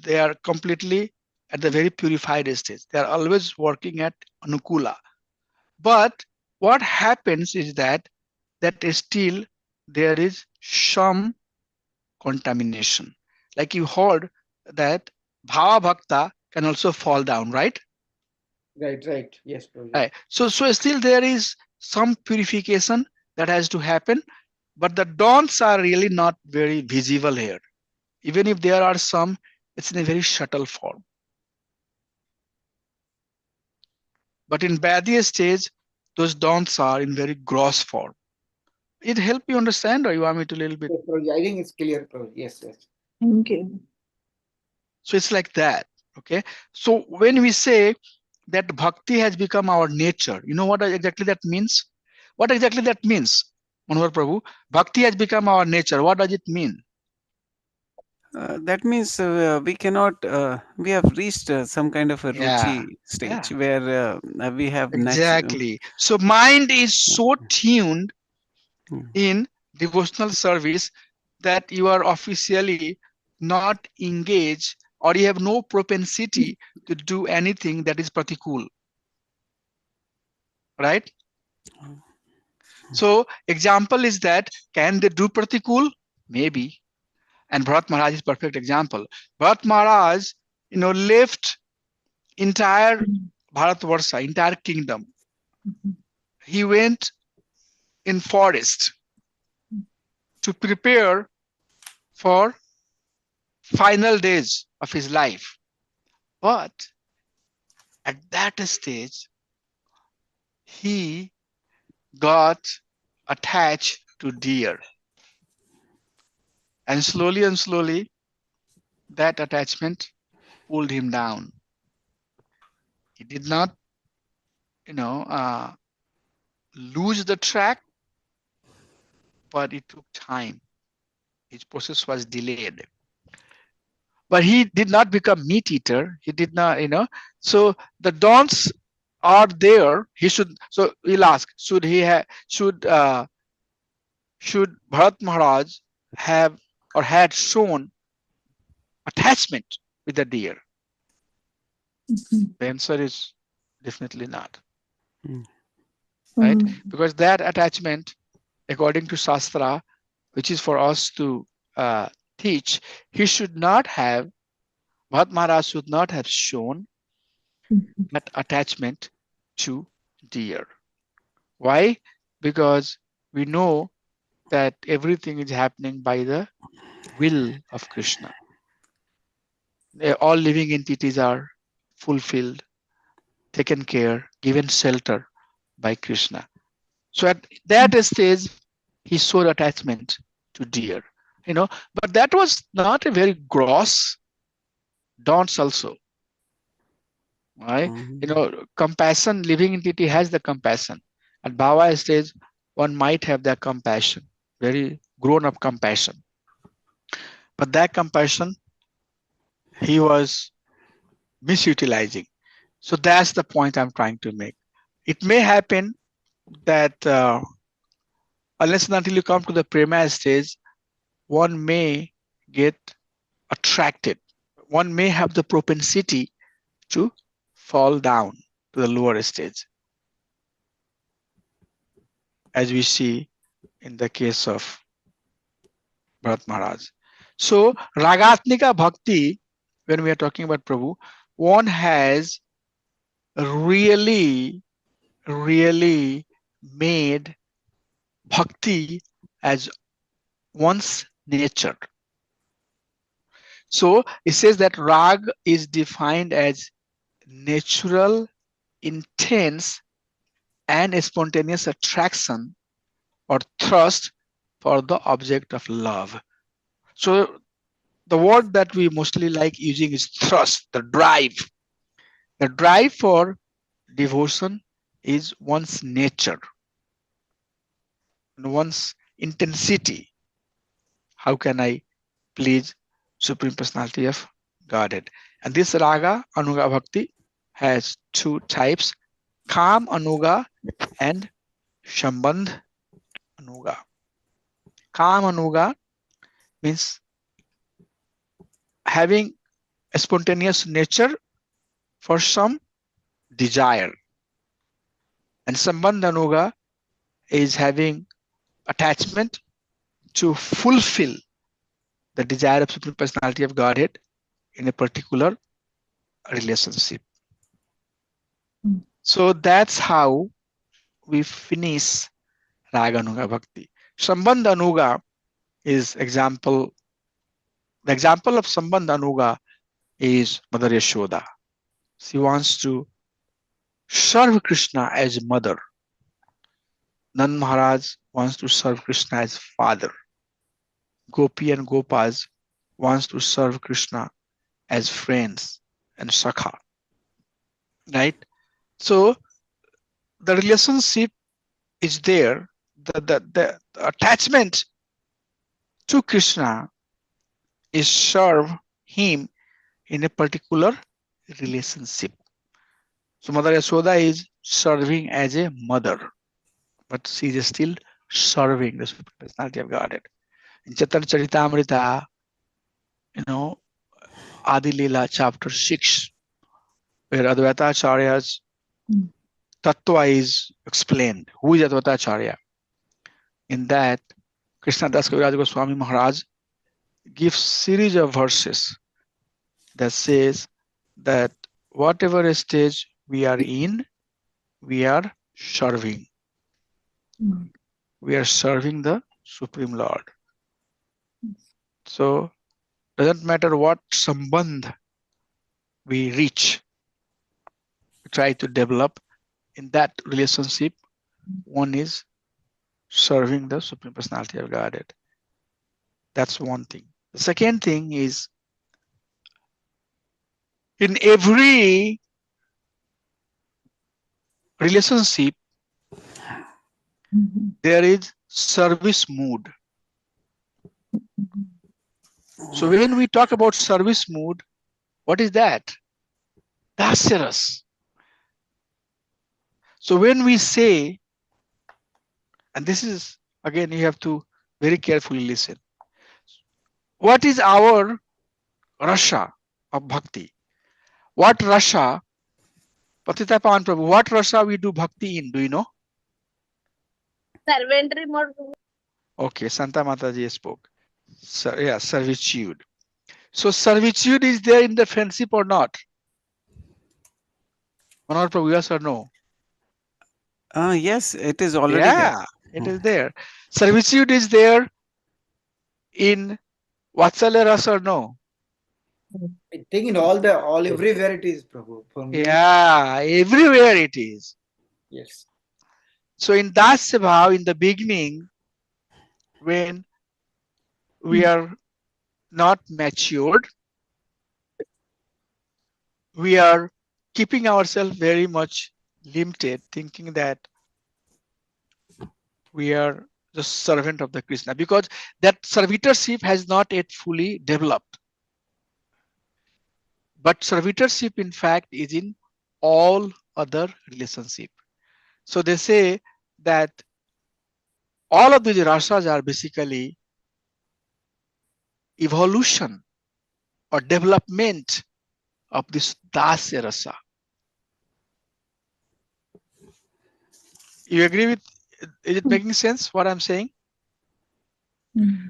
They are completely at the very purified stage. They are always working at anukula. But what happens is that still there is some contamination. Like you heard that Bhava Bhakta can also fall down, right? Right. Yes, Prabhuji. Right. So still there is some purification that has to happen, but the dawns are really not very visible here. Even if there are some, it's in a very subtle form. But in Badhi stage, those dawns are in very gross form. It help you understand, or you want me to a little bit? Yes, Prabhuji. I think it's clear, Prabhuji. Yes. Thank you. So it's like that. Okay. So when we say that bhakti has become our nature, you know what exactly that means? What exactly that means, Manohar Prabhu? Bhakti has become our nature. What does it mean? That means we cannot, we have reached some kind of a ruchi stage where we have exactly. So mind is so tuned in devotional service that you are officially not engaged or you have no propensity to do anything that is pratikul. Right? So example is that, can they do pratikul? Maybe. And Bharat Maharaj is perfect example. Bharat Maharaj, left entire Bharatvarsha, entire kingdom. He went in forest to prepare for final days of his life. But at that stage, he got attached to deer. And slowly, that attachment pulled him down. He did not, lose the track, but it took time. His process was delayed. But he did not become meat eater. He did not, So the dawns are there. He should. So we'll ask: should he have? Should Bharat Maharaj have or had shown attachment with the deer? The answer is definitely not. Right? Because that attachment, according to Shastra, which is for us to teach, Bharat Maharaj should not have shown that attachment to deer. Why? Because we know that everything is happening by the will of Krishna. All living entities are fulfilled, taken care, given shelter by Krishna. So at that stage, he showed attachment to deer, but that was not a very gross dance also. Right? Compassion, living entity has the compassion. At Bhava stage, one might have that compassion, very grown-up compassion. But that compassion, he was misutilizing. So that's the point I'm trying to make. It may happen that unless and until you come to the prema stage, one may get attracted. One may have the propensity to fall down to the lower stage, as we see in the case of Bharat Maharaj. So Ragatmika Bhakti, when we are talking about Prabhu, one has really made Bhakti as one's nature. So it says that Rag is defined as natural, intense, and spontaneous attraction or thirst for the object of love. So the word that we mostly like using is thrust, the drive. The drive for devotion is one's nature and one's intensity. How can I please Supreme Personality of Godhead? And this Raga Anuga Bhakti has two types, Kam Anuga and Shambandh Anuga. Kam Anuga means having a spontaneous nature for some desire. And Sambandh Anuga is having attachment to fulfill the desire of Supreme Personality of Godhead in a particular relationship. So that's how we finish Raga Anuga Bhakti. Sambandh Anuga is example. The example of Sambandh Anuga is Mother Yashoda. She wants to serve Krishna as mother. Nand Maharaj wants to serve Krishna as father. Gopi and Gopas wants to serve Krishna as friends and Sakha. Right? So the relationship is there. The attachment to Krishna is serve him in a particular relationship. So Mother Yashoda is serving as a mother, but she is still serving the Supreme Personality of Godhead. In Chaitanya Charitamrita, Adi Leela chapter 6, where Advaita Acharya's Tattva is explained. Who is Advaita Acharya? In that, Krishna Das Kaviraj Goswami Maharaj gives series of verses that says that whatever stage we are in, we are serving. We are serving the Supreme Lord. So, doesn't matter what sambandh we reach, we try to develop in that relationship. One is serving the Supreme Personality of Godhead. That's one thing. The second thing is, in every relationship, there is service mood. So when we talk about service mood, what is that? Dasyaras. So when we say, and this is, again, you have to very carefully listen. What is our rasha of bhakti? What rasha, Patita Pawan Prabhu, what rasha we do bhakti in? Do you know? Servantry mode. Okay, Santa Mataji spoke. So, yeah, servitude. So servitude is there in the friendship or not? Manohar Prabhu, yes or no? Yes, it is already there. Yeah, it is there. Servitude is there in Vatsalya Rasa or no? I think in everywhere it is, Prabhu. For me, Yeah, everywhere it is. yes. So in Dasya Bhav, in the beginning, when we are not matured, we are keeping ourselves very much limited, thinking that we are the servant of the Krishna, because that servitorship has not yet fully developed. But servitorship, in fact, is in all other relationship. So they say that all of these rasas are basically evolution or development of this dasya rasa. You agree with? Is it making sense what I'm saying?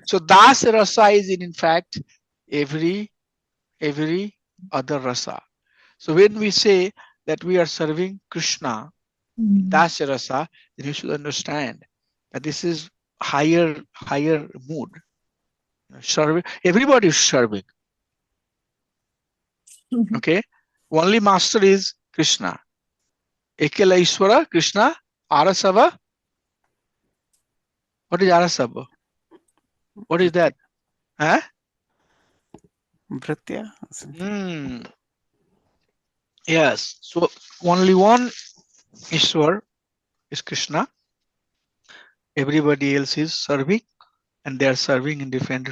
So dasya rasa is in fact every other rasa. So when we say that we are serving Krishna, dasya rasa, then you should understand that this is higher mood. Serving, everybody is serving. Okay, only master is Krishna. Ekela Ishwara, Krishna, Arasava. What is Arasava? What is that? Huh? Bhritya. Yes. So only one Ishwar is Krishna. Everybody else is serving, and they are serving in different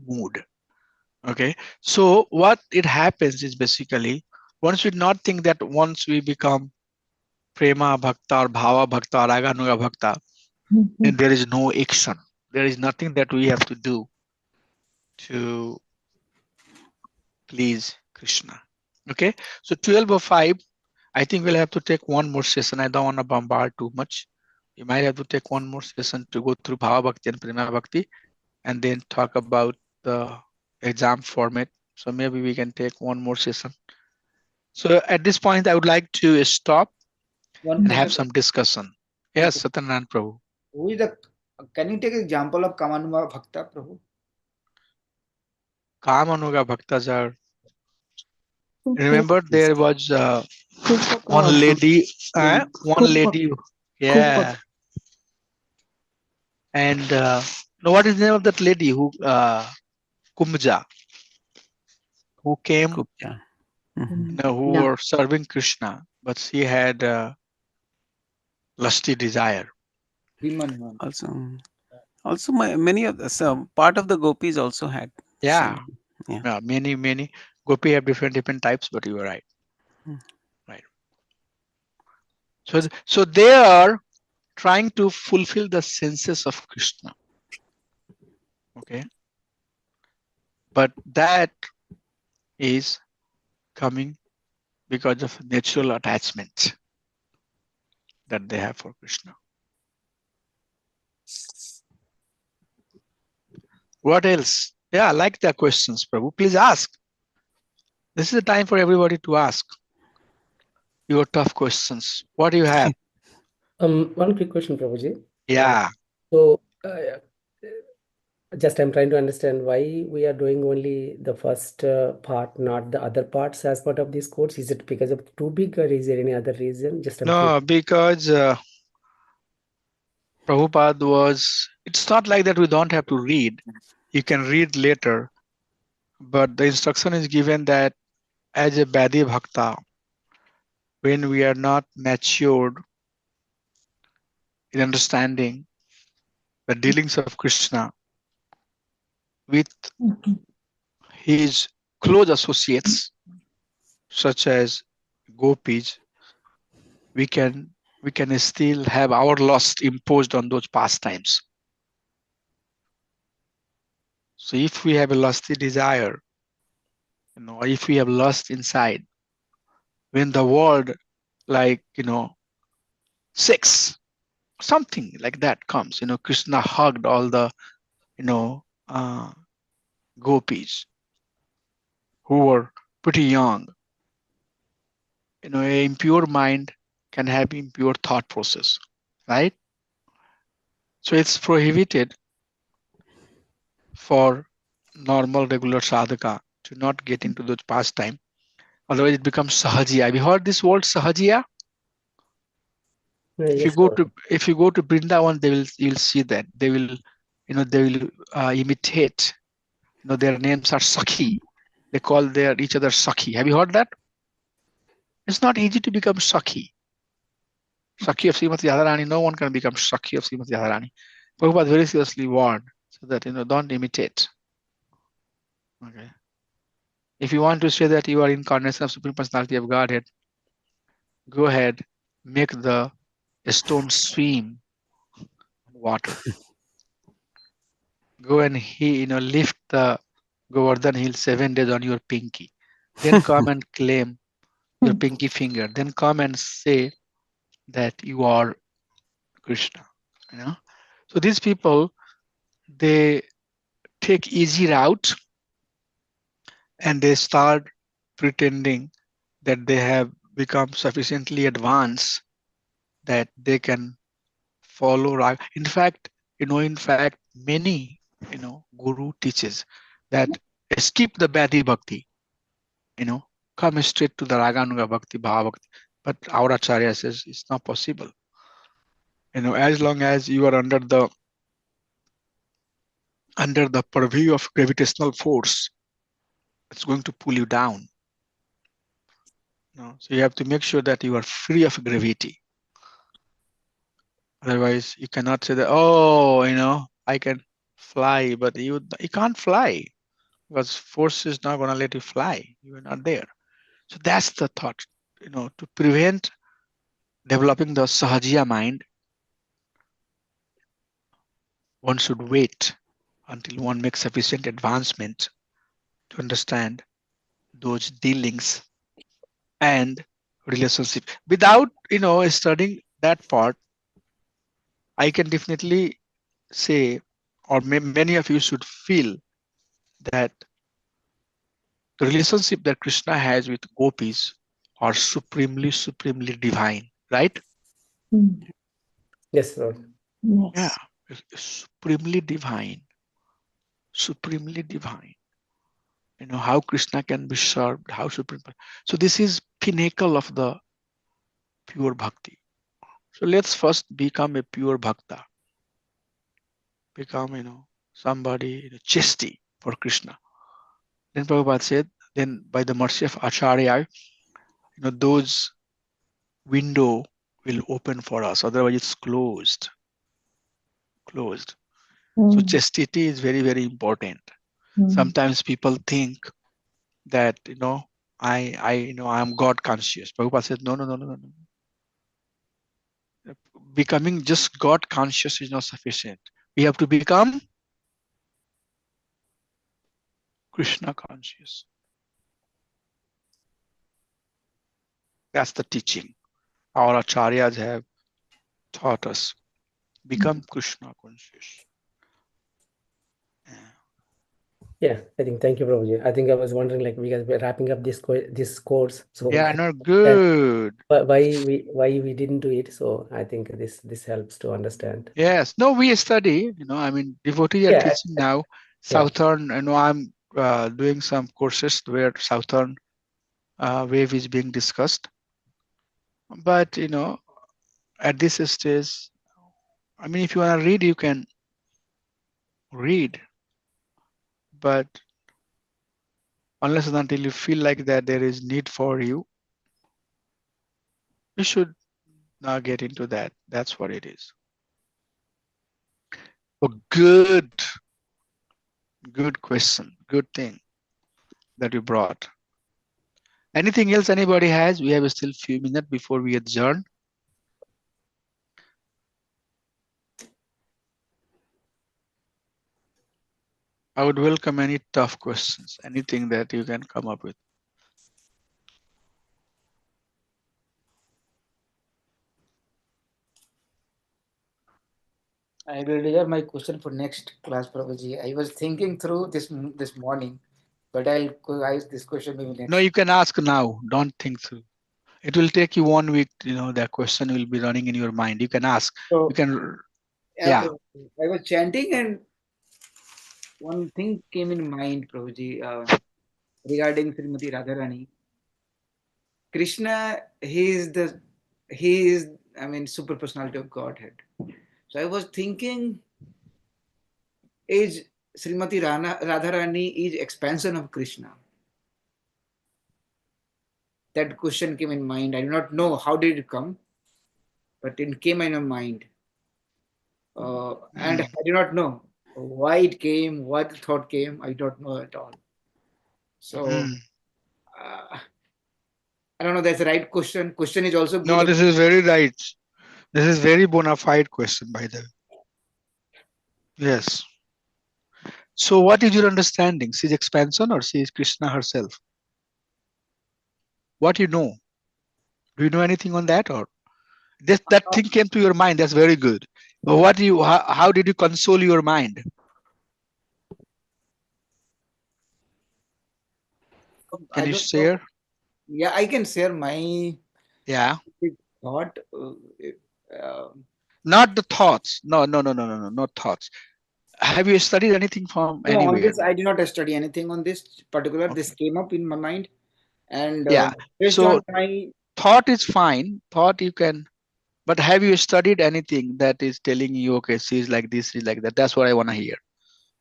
mood. Okay. So what it happens is basically, one should not think that once we become Prema Bhakta or Bhava Bhakta or Raganuga Bhakta, then there is no action. There is nothing that we have to do to please Krishna. Okay. So 12:05, I think we'll have to take one more session. I don't want to bombard too much. You might have to take one more session to go through Bhava Bhakti and Prema Bhakti and then talk about the exam format. So maybe we can take one more session. So at this point, I would like to stop and have some discussion. Yes, Satyanarayana Prabhu. Who is the? Can you take example of Kamanuga Bhakta, Prabhu? Kamanuga Bhaktas are. Remember, there was one lady, yeah. And what is the name of that lady who Kumja, who came, who were serving Krishna, but she had lusty desire. Also, many of the part of the gopis also had. Yeah, many gopi have different types, but you are right. Right. So they are trying to fulfill the senses of Krishna. Okay. But that is coming because of natural attachment that they have for Krishna. What else? Yeah, I like the questions, Prabhu. Please ask. This is the time for everybody to ask your tough questions. What do you have? One quick question, Prabhuji. Yeah. So, just I'm trying to understand why we are doing only the first part, not the other parts as part of this course. Is it because of too big, or is there any other reason? Just No, because Prabhupada was, it's not like that we don't have to read. You can read later. But the instruction is given that as a Badi Bhakta, when we are not matured in understanding the dealings of Krishna with his close associates, such as gopis, we can still have our lust imposed on those pastimes. So if we have a lusty desire, if we have lust inside, when the word like, sex, something like that comes, Krishna hugged all the, gopis who were pretty young. An impure mind can have impure thought process, right? So it's prohibited for normal regular sadhaka to not get into those pastime. Otherwise it becomes sahajiya. Have you heard this word sahajiya? If you go to Vrindavan, you'll see that they will imitate. Their names are Sakhi. They call each other Sakhi. Have you heard that? It's not easy to become Sakhi. Sakhi of Srimati Radharani. No one can become Sakhi of Srimati Radharani. Prabhupada very seriously warned so that don't imitate. Okay. If you want to say that you are incarnation of Supreme Personality of Godhead, go ahead, make the stone swim in water. Go and lift the Govardhan Hill 7 days on your pinky. Then come and claim your pinky finger. Then come and say that you are Krishna. So these people, they take easy route and they start pretending that they have become sufficiently advanced that they can follow Raga. In fact, many guru teaches that skip the Badi Bhakti, come straight to the Raganuga Bhakti, Bhava Bhakti. But our Acharya says it's not possible. As long as you are under the purview of gravitational force, it's going to pull you down. So you have to make sure that you are free of gravity. Otherwise, you cannot say that, I can fly, but you can't fly because force is not going to let you fly. You are not there. So that's the thought, to prevent developing the Sahajiya mind, one should wait until one makes sufficient advancement to understand those dealings and relationship. Without, studying that part, I can definitely say, or many of you should feel that the relationship that Krishna has with gopis are supremely divine, right? Yes, Lord. Yes. Yeah, supremely divine. Supremely divine. How Krishna can be served, how supreme. So this is pinnacle of the pure bhakti. So let's first become a pure bhakta. Become, somebody chesty for Krishna. Then Prabhupada said, then by the mercy of Acharya, those window will open for us. Otherwise it's closed. So chastity is very, very important. Sometimes people think that, I am God conscious. Prabhupada said, no. Becoming just God conscious is not sufficient. We have to become Krishna conscious. That's the teaching. Our acharyas have taught us. Become Krishna conscious. Yeah, I think thank you, Prabhuji. I think I was wondering, like, because we're wrapping up this course, so Yeah, no, good. why we didn't do it. So I think this helps to understand. Yes, no, we study. I mean, devotees are Yeah, teaching now. Southern, I'm doing some courses where Southern wave is being discussed. But at this stage, I mean, if you want to read, you can read. But unless and until you feel like that there is need for you, you should not get into that. That's what it is. Oh, good question. Good thing that you brought. Anything else anybody has? We have still few minutes before we adjourn. I would welcome any tough questions, anything that you can come up with. I will reserve my question for next class, Prabhuji. I was thinking through this morning, but I'll ask this question maybe next. No, you can ask now. Don't think through. It will take you 1 week. That question will be running in your mind. You can ask. So, you can. Yeah. I was chanting and one thing came in mind, Prabhuji, regarding Srimati Radharani. Krishna, he is, I mean, super personality of Godhead. So I was thinking, is Srimati Radharani is expansion of Krishna? That question came in mind. I do not know how did it come, but it came in my mind. And I do not know why it came, what the thought came. I don't know at all. So I don't know. That's the right question. Question is also good. No, this is very right. This is very bona fide question, by the way. Yes. So what is your understanding? She is expansion or she is Krishna herself? What you know? Do you know anything on that, or that thing came to your mind? That's very good. But how did you console your mind? Can you share? Yeah, I can share my thought. Not the thoughts. No, not thoughts. Have you studied anything from No, anywhere? on this, I did not study anything on this particular. Okay. This came up in my mind, and based so on my thought is fine. Thought you can, but have you studied anything that is telling you, okay, she's like this, she's like that? That's what I want to hear.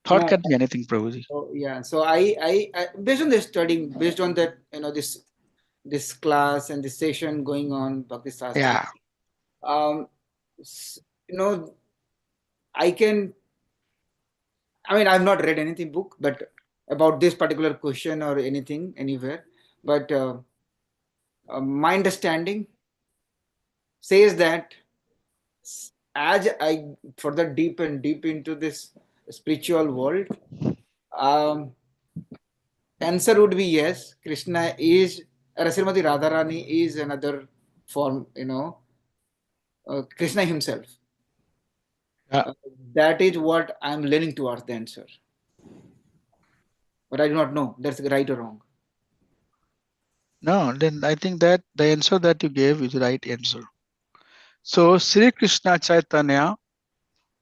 Thought can be anything, Prabhuji. So yeah, so I based on the studying, based on that, this class and this session going on, Bhakti Shastra. Yeah. I mean, I've not read anything book, but about this particular question or anything anywhere, but my understanding says that as I further deep and deep into this spiritual world, answer would be yes. Krishna is, Srimati Radharani is another form, Krishna himself. That is what I'm leaning towards the answer. But I do not know that's right or wrong. No, then I think that the answer that you gave is the right answer. So Sri Krishna Chaitanya,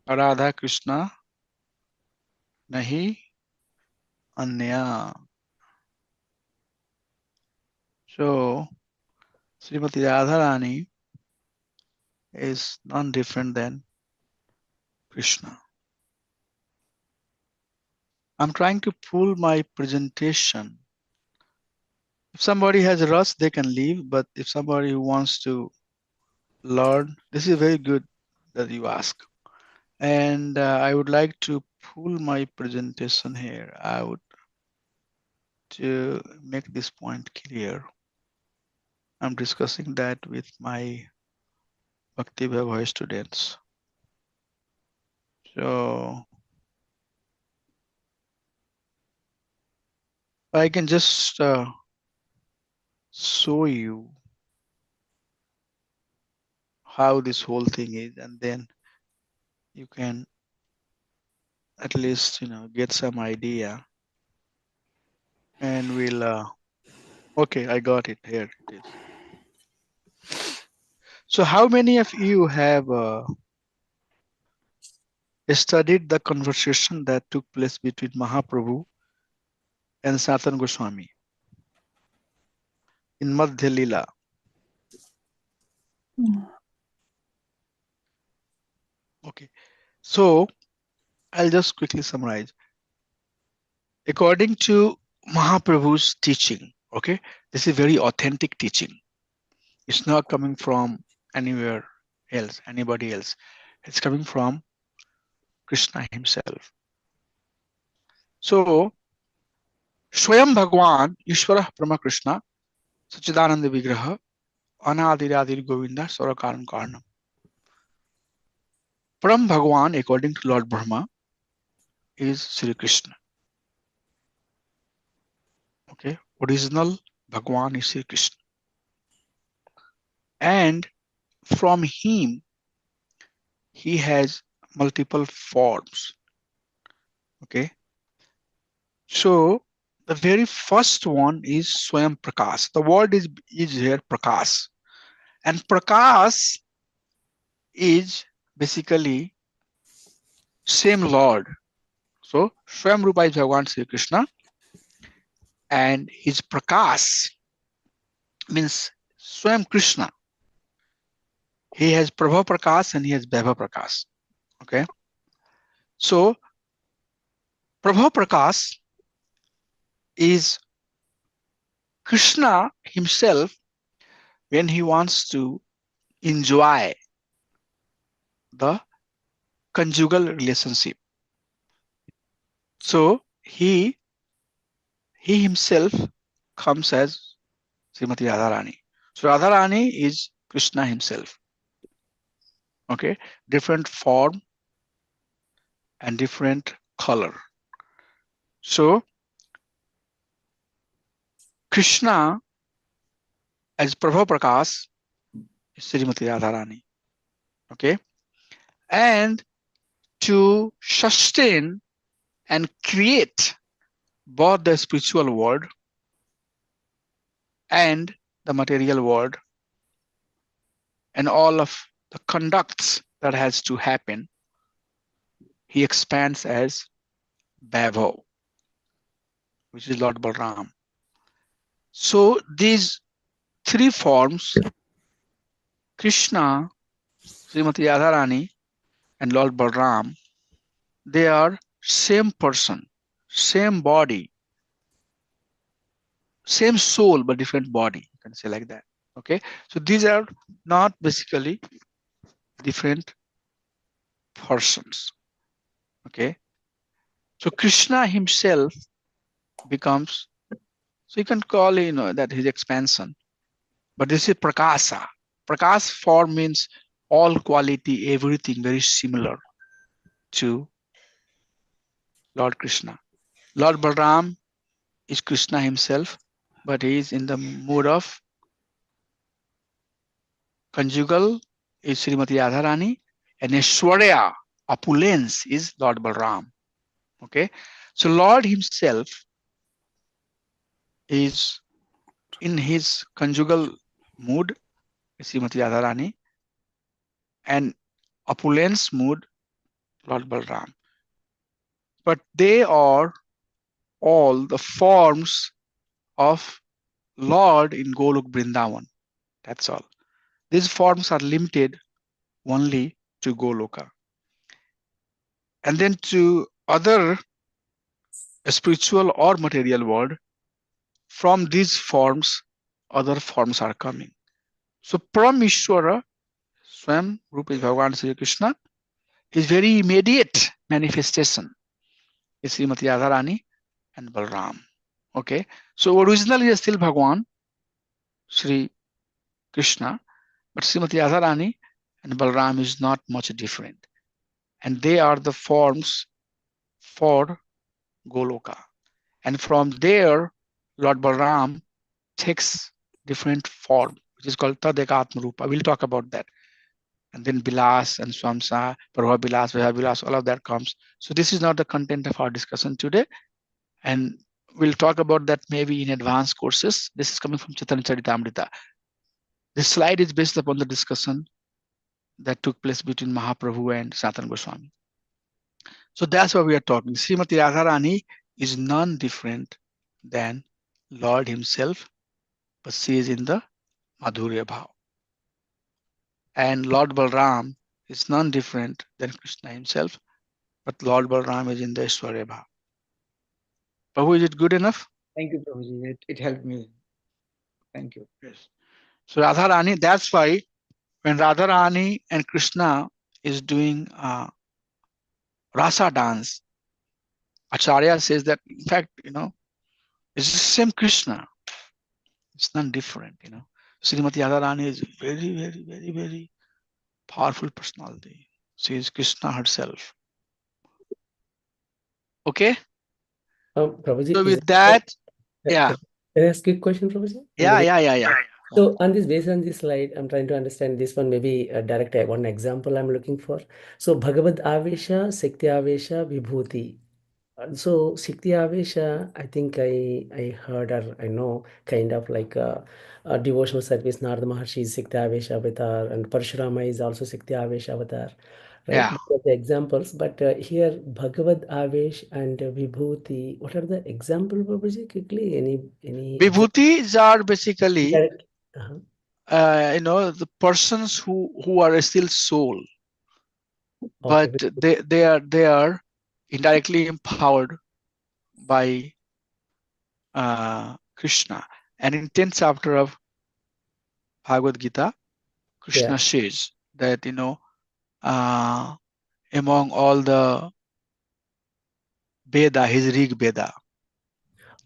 Radha Krishna, Nahi Anya. So Srimati Radharani is none different than Krishna. I'm trying to pull my presentation. If somebody has a rush, they can leave. But if somebody who wants to learn, this is very good that you ask. And I would like to pull my presentation here. I would to make this point clear. I'm discussing that with my Bhakti Vaibhav students. So I can just show you how this whole thing is, and then you can at least get some idea. And we'll okay, I got it. Here it is. So how many of you have studied the conversation that took place between Mahaprabhu and Sanatana Goswami in Madhya Lila? Okay, so I'll just quickly summarize. According to Mahaprabhu's teaching, okay, this is very authentic teaching. It's not coming from anywhere else, anybody else. It's coming from Krishna himself. So, Swayam Bhagwan, Ishvara Brahma Krishna, Sachidananda Vigraha, Anadiradir Govinda, Sarakaram Karnam. Param Bhagwan, according to Lord Brahma, is Sri Krishna. Okay, original Bhagwan is Sri Krishna. And from him, he has multiple forms. Okay, so the very first one is Swayam Prakash. The word is here Prakash. And Prakash is basically same Lord. So Swayam Rupa is Bhagavan Sri Krishna, and his Prakash means Swayam Krishna. He has Prabha Prakash and he has Vaibhav Prakash. Okay. So Prabha Prakash is Krishna himself when he wants to enjoy the conjugal relationship. So he himself comes as Srimati Radharani. So Radharani is Krishna himself. Okay, different form and different color. So Krishna as Prabha Prakash is Srimati Radharani. Okay, and to sustain and create both the spiritual world and the material world and all of the conducts that has to happen, he expands as Vaibhav, which is Lord Balram. So these three forms, Krishna, Srimati Radharani, and Lord Balram, they are same person, same body, same soul, but different body. You can say like that. Okay. So these are not basically different persons. Okay. So Krishna himself becomes, so you can call that his expansion, but this is Prakasa. Prakas form means all quality, everything very similar to Lord Krishna. Lord Balram is Krishna himself, but he is in the mood of conjugal is Srimati Radharani, and Aishwarya, opulence, is Lord Balram. Okay, so Lord himself is in his conjugal mood, Srimati Radharani, and opulence mood, Lord Balram. But they are all the forms of Lord in Golok Vrindavan. That's all. These forms are limited only to Goloka. And then to other spiritual or material world, from these forms, other forms are coming. So Paramishwara, Swam, Rupa is Bhagavan Sri Krishna, his very immediate manifestation is Srimati Radharani and Balram. Okay, so originally is still Bhagavan Sri Krishna, but Srimati Radharani and Balram is not much different. And they are the forms for Goloka. And from there, Lord Balaram takes different form, which is called Tadekatma Rupa. We'll talk about that. And then Bilas and Swamsa, Prabha Bilas, Vibha Bilas, all of that comes. So this is not the content of our discussion today. And we'll talk about that maybe in advanced courses. This is coming from Chaitanya Charitamrita. This slide is based upon the discussion that took place between Mahaprabhu and Sanatana Goswami. So that's what we are talking. Srimati Radharani is none different than Lord himself, but she is in the Madhurya Bhav. And Lord Balram is none different than Krishna himself, but Lord Balram is in the Aishwarya Bhav. Prabhu, is it good enough? Thank you, Prabhuji. It helped me. Thank you. Yes. So Radharani, that's why when Radharani and Krishna is doing rasa dance, Acharya says that, in fact, it's the same Krishna. It's not different, Srimati Radharani is very, very, very, very powerful personality. She is Krishna herself. Okay? Prabhuji, So is with that, yeah. Can I ask you a question, Prabhuji? Yeah. So based on this slide, I'm trying to understand this one, maybe a direct one example I'm looking for. So Bhagavad Avesha, Shakti Avesha, Vibhuti. So Shakti Avesha, I think I heard or I know kind of like a devotional service. Narada Maharshi is Shakti Avesha avatar, and Parshurama is also Shakti Avesha avatar, right? Yeah. These are the examples, but here Bhagavad Avesh and Vibhuti, what are the example, Babaji? Quickly, any Vibhutis are basically uh-huh. the persons who are still soul, Okay. but they are indirectly empowered by Krishna. And in 10th chapter of Bhagavad Gita, Krishna says that among all the Veda, his Rig Veda.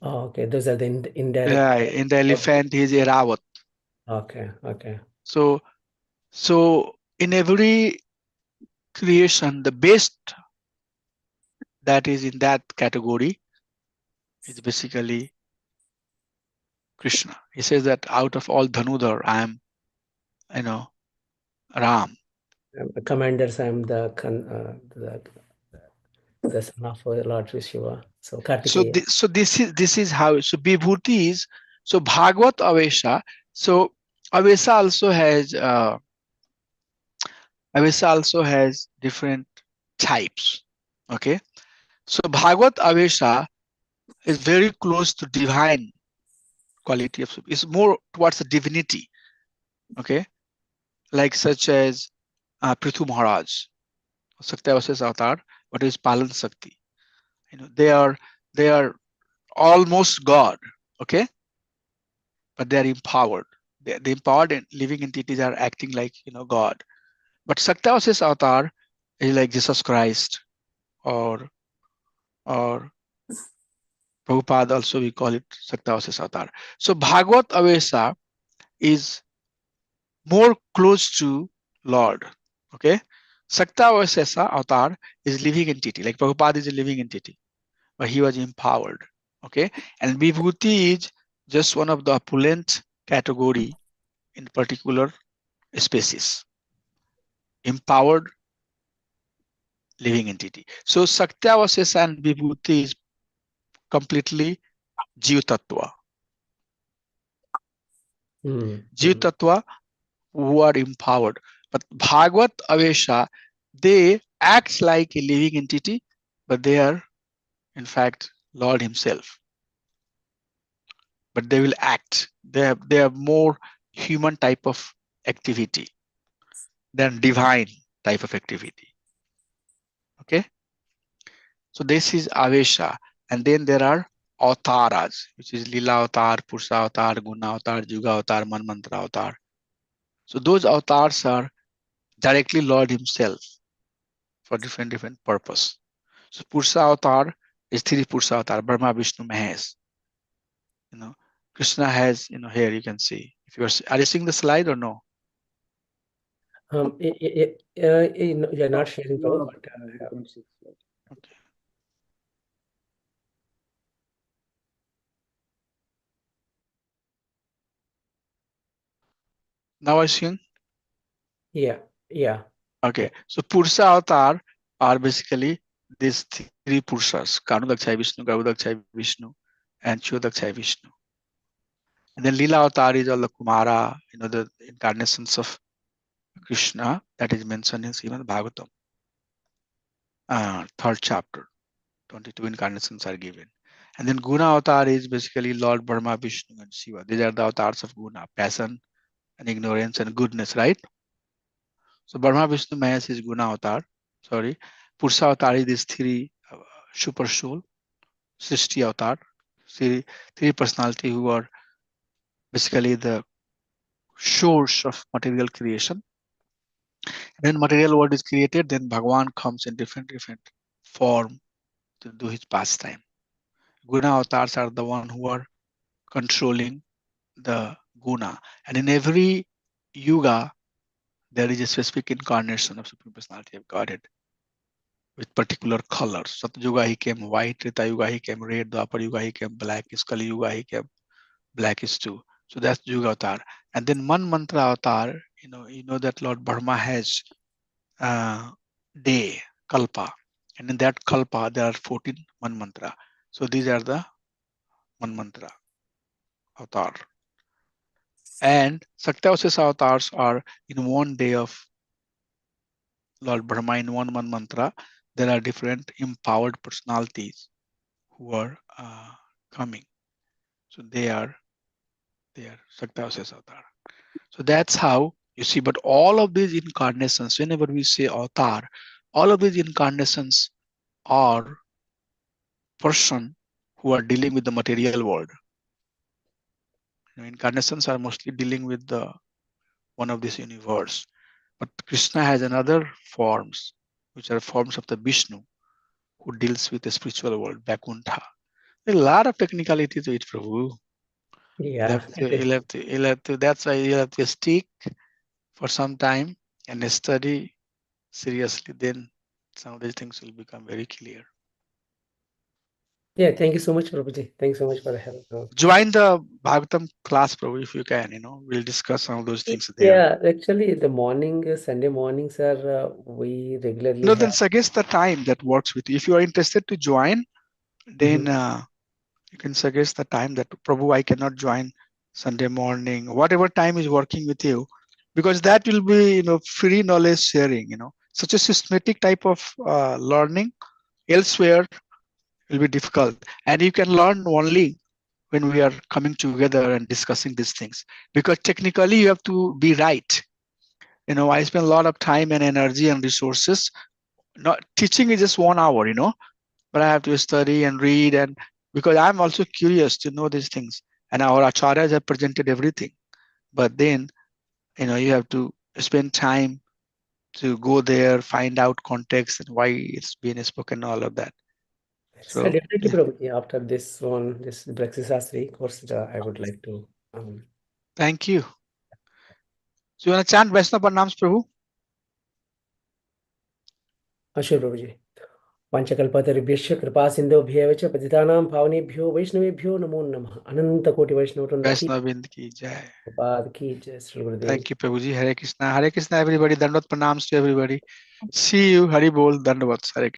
Oh, okay, those are the indirect. Yeah, in the elephant, he's Eravat. Okay. So in every creation, the best that is in that category is basically Krishna. He says that out of all Dhanudhar, I am, Ram. Commanders, I am the son of Lord Shiva. So Kartikeya. So this is how. So Vibhuti is so Bhagavad Avesha. So Avesha also has different types. Okay. So Bhagavad Avesha is very close to divine quality of. It's more towards the divinity. Okay. Like such as Prithu Maharaj, Satyavas's avatar, what is Palan Sakti. They are almost God, okay? But they are empowered. The empowered and living entities are acting like God. But Satyavas's avatar is like Jesus Christ, or Prabhupada also we call it Satyavas's avatar. So Bhagavad Avesa is more close to Lord, okay? Satyavasesa avatar is living entity, like Prabhupada is a living entity, but he was empowered, okay? And Vibhuti is just one of the opulent category in particular species, empowered living entity. So Satyavasesa and Vibhuti is completely Jiva Tattva. Jiva Tattva who are empowered. But Bhagavad Avesha, they act like a living entity, but they are in fact Lord himself. But they will act. They have more human type of activity than divine type of activity. Okay. So this is Avesha. And then there are Avtaras, which is Lila Avatar, Pursa Avatar, Guna Avatar, Juga Avatar, Manmantra Avatar. So those avatars are directly Lord himself for different purpose. So Pursa Avatar is three Pursa Avatar, Brahma, Vishnu, Mahesh. Krishna has, here you can see. If you are you seeing the slide or no? You're not sharing. No, Okay. Now I seeing? Yeah, yeah. Okay. So Purusha avatar are basically these three Purushas: Kanudakshai Vishnu, Garbhodakshai Vishnu, and Chodakshai Vishnu. And then Lila avatar is all the Kumara, the incarnations of Krishna that is mentioned in Srimad Bhagavatam. 3rd chapter, 22 incarnations are given. And then Guna avatar is basically Lord Brahma, Vishnu, and Shiva. These are the avatars of Guna, passion and ignorance and goodness, right? So Brahma, Vishnu, Mahesh is Guna avatar. Sorry. Purusha avatar is these three super soul, Srishti avatar, three personality who are basically the source of material creation. When material world is created, then Bhagwan comes in different form to do his pastime. Guna avatars are the one who are controlling the guna. And in every yuga, there is a specific incarnation of Supreme Personality of Godhead with particular colors. Satya Yuga he came white, Treta Yuga he came red, Dwapar Yuga he came black, Kali Yuga he came blackish too. So that's Yuga avatar. And then Man Mantra avatar, you know that Lord Brahma has day, Kalpa. And in that Kalpa, there are 14 Man Mantra. So these are the Man Mantra avatar. And Saktavasesa avatars are in one day of Lord Brahma in one Man Mantra. There are different empowered personalities who are coming. So they are Saktavasesa avatar. So that's how you see, but all of these incarnations, whenever we say avatar, all of these incarnations are person who are dealing with the material world. Incarnations are mostly dealing with the one of this universe. But Krishna has another forms, which are forms of the Vishnu, who deals with the spiritual world, Vaikuntha. A lot of technicality to it, Prabhu. Yeah. You'll have to, that's why you have to stick for some time and study seriously. Then some of these things will become very clear. Yeah, thank you so much, Prabhuji. Thanks so much for the help. Join the Bhagavatam class, Prabhu, if you can. We'll discuss some of those things there. Yeah, actually, the morning, Sunday mornings are we regularly No, have. then suggest the time that works with you. If you are interested to join, then you can suggest the time that Prabhu, I cannot join Sunday morning, whatever time is working with you, because that will be free knowledge sharing. Such a systematic type of learning elsewhere will be difficult, and you can learn only when we are coming together and discussing these things, because technically you have to be right. I spend a lot of time and energy and resources. Not teaching is just 1 hour, but I have to study and read, and because I'm also curious to know these things, and our acharyas have presented everything, but then you have to spend time to go there, find out context and why it's being spoken, all of that. So definitely, Prabhuji, after this Brexit Shastri course, I would like to. Thank you. So you want to chant Vaishnava Pranams, Prabhu? Sure, Prabhuji. Panchakalpatarubhyasya kripa sindhubhyev cha patitanam pavanebhyo Vaishnavebhyo namo namah. Ananta koti Vaishnava Vaishnavind ki jai. Prabhupada ki jai, Sri Gurudev. Thank you, Prabhuji. Hare Krishna, everybody. Dandavat pranams to everybody. See you. Hari Bol. Dandavat. Hare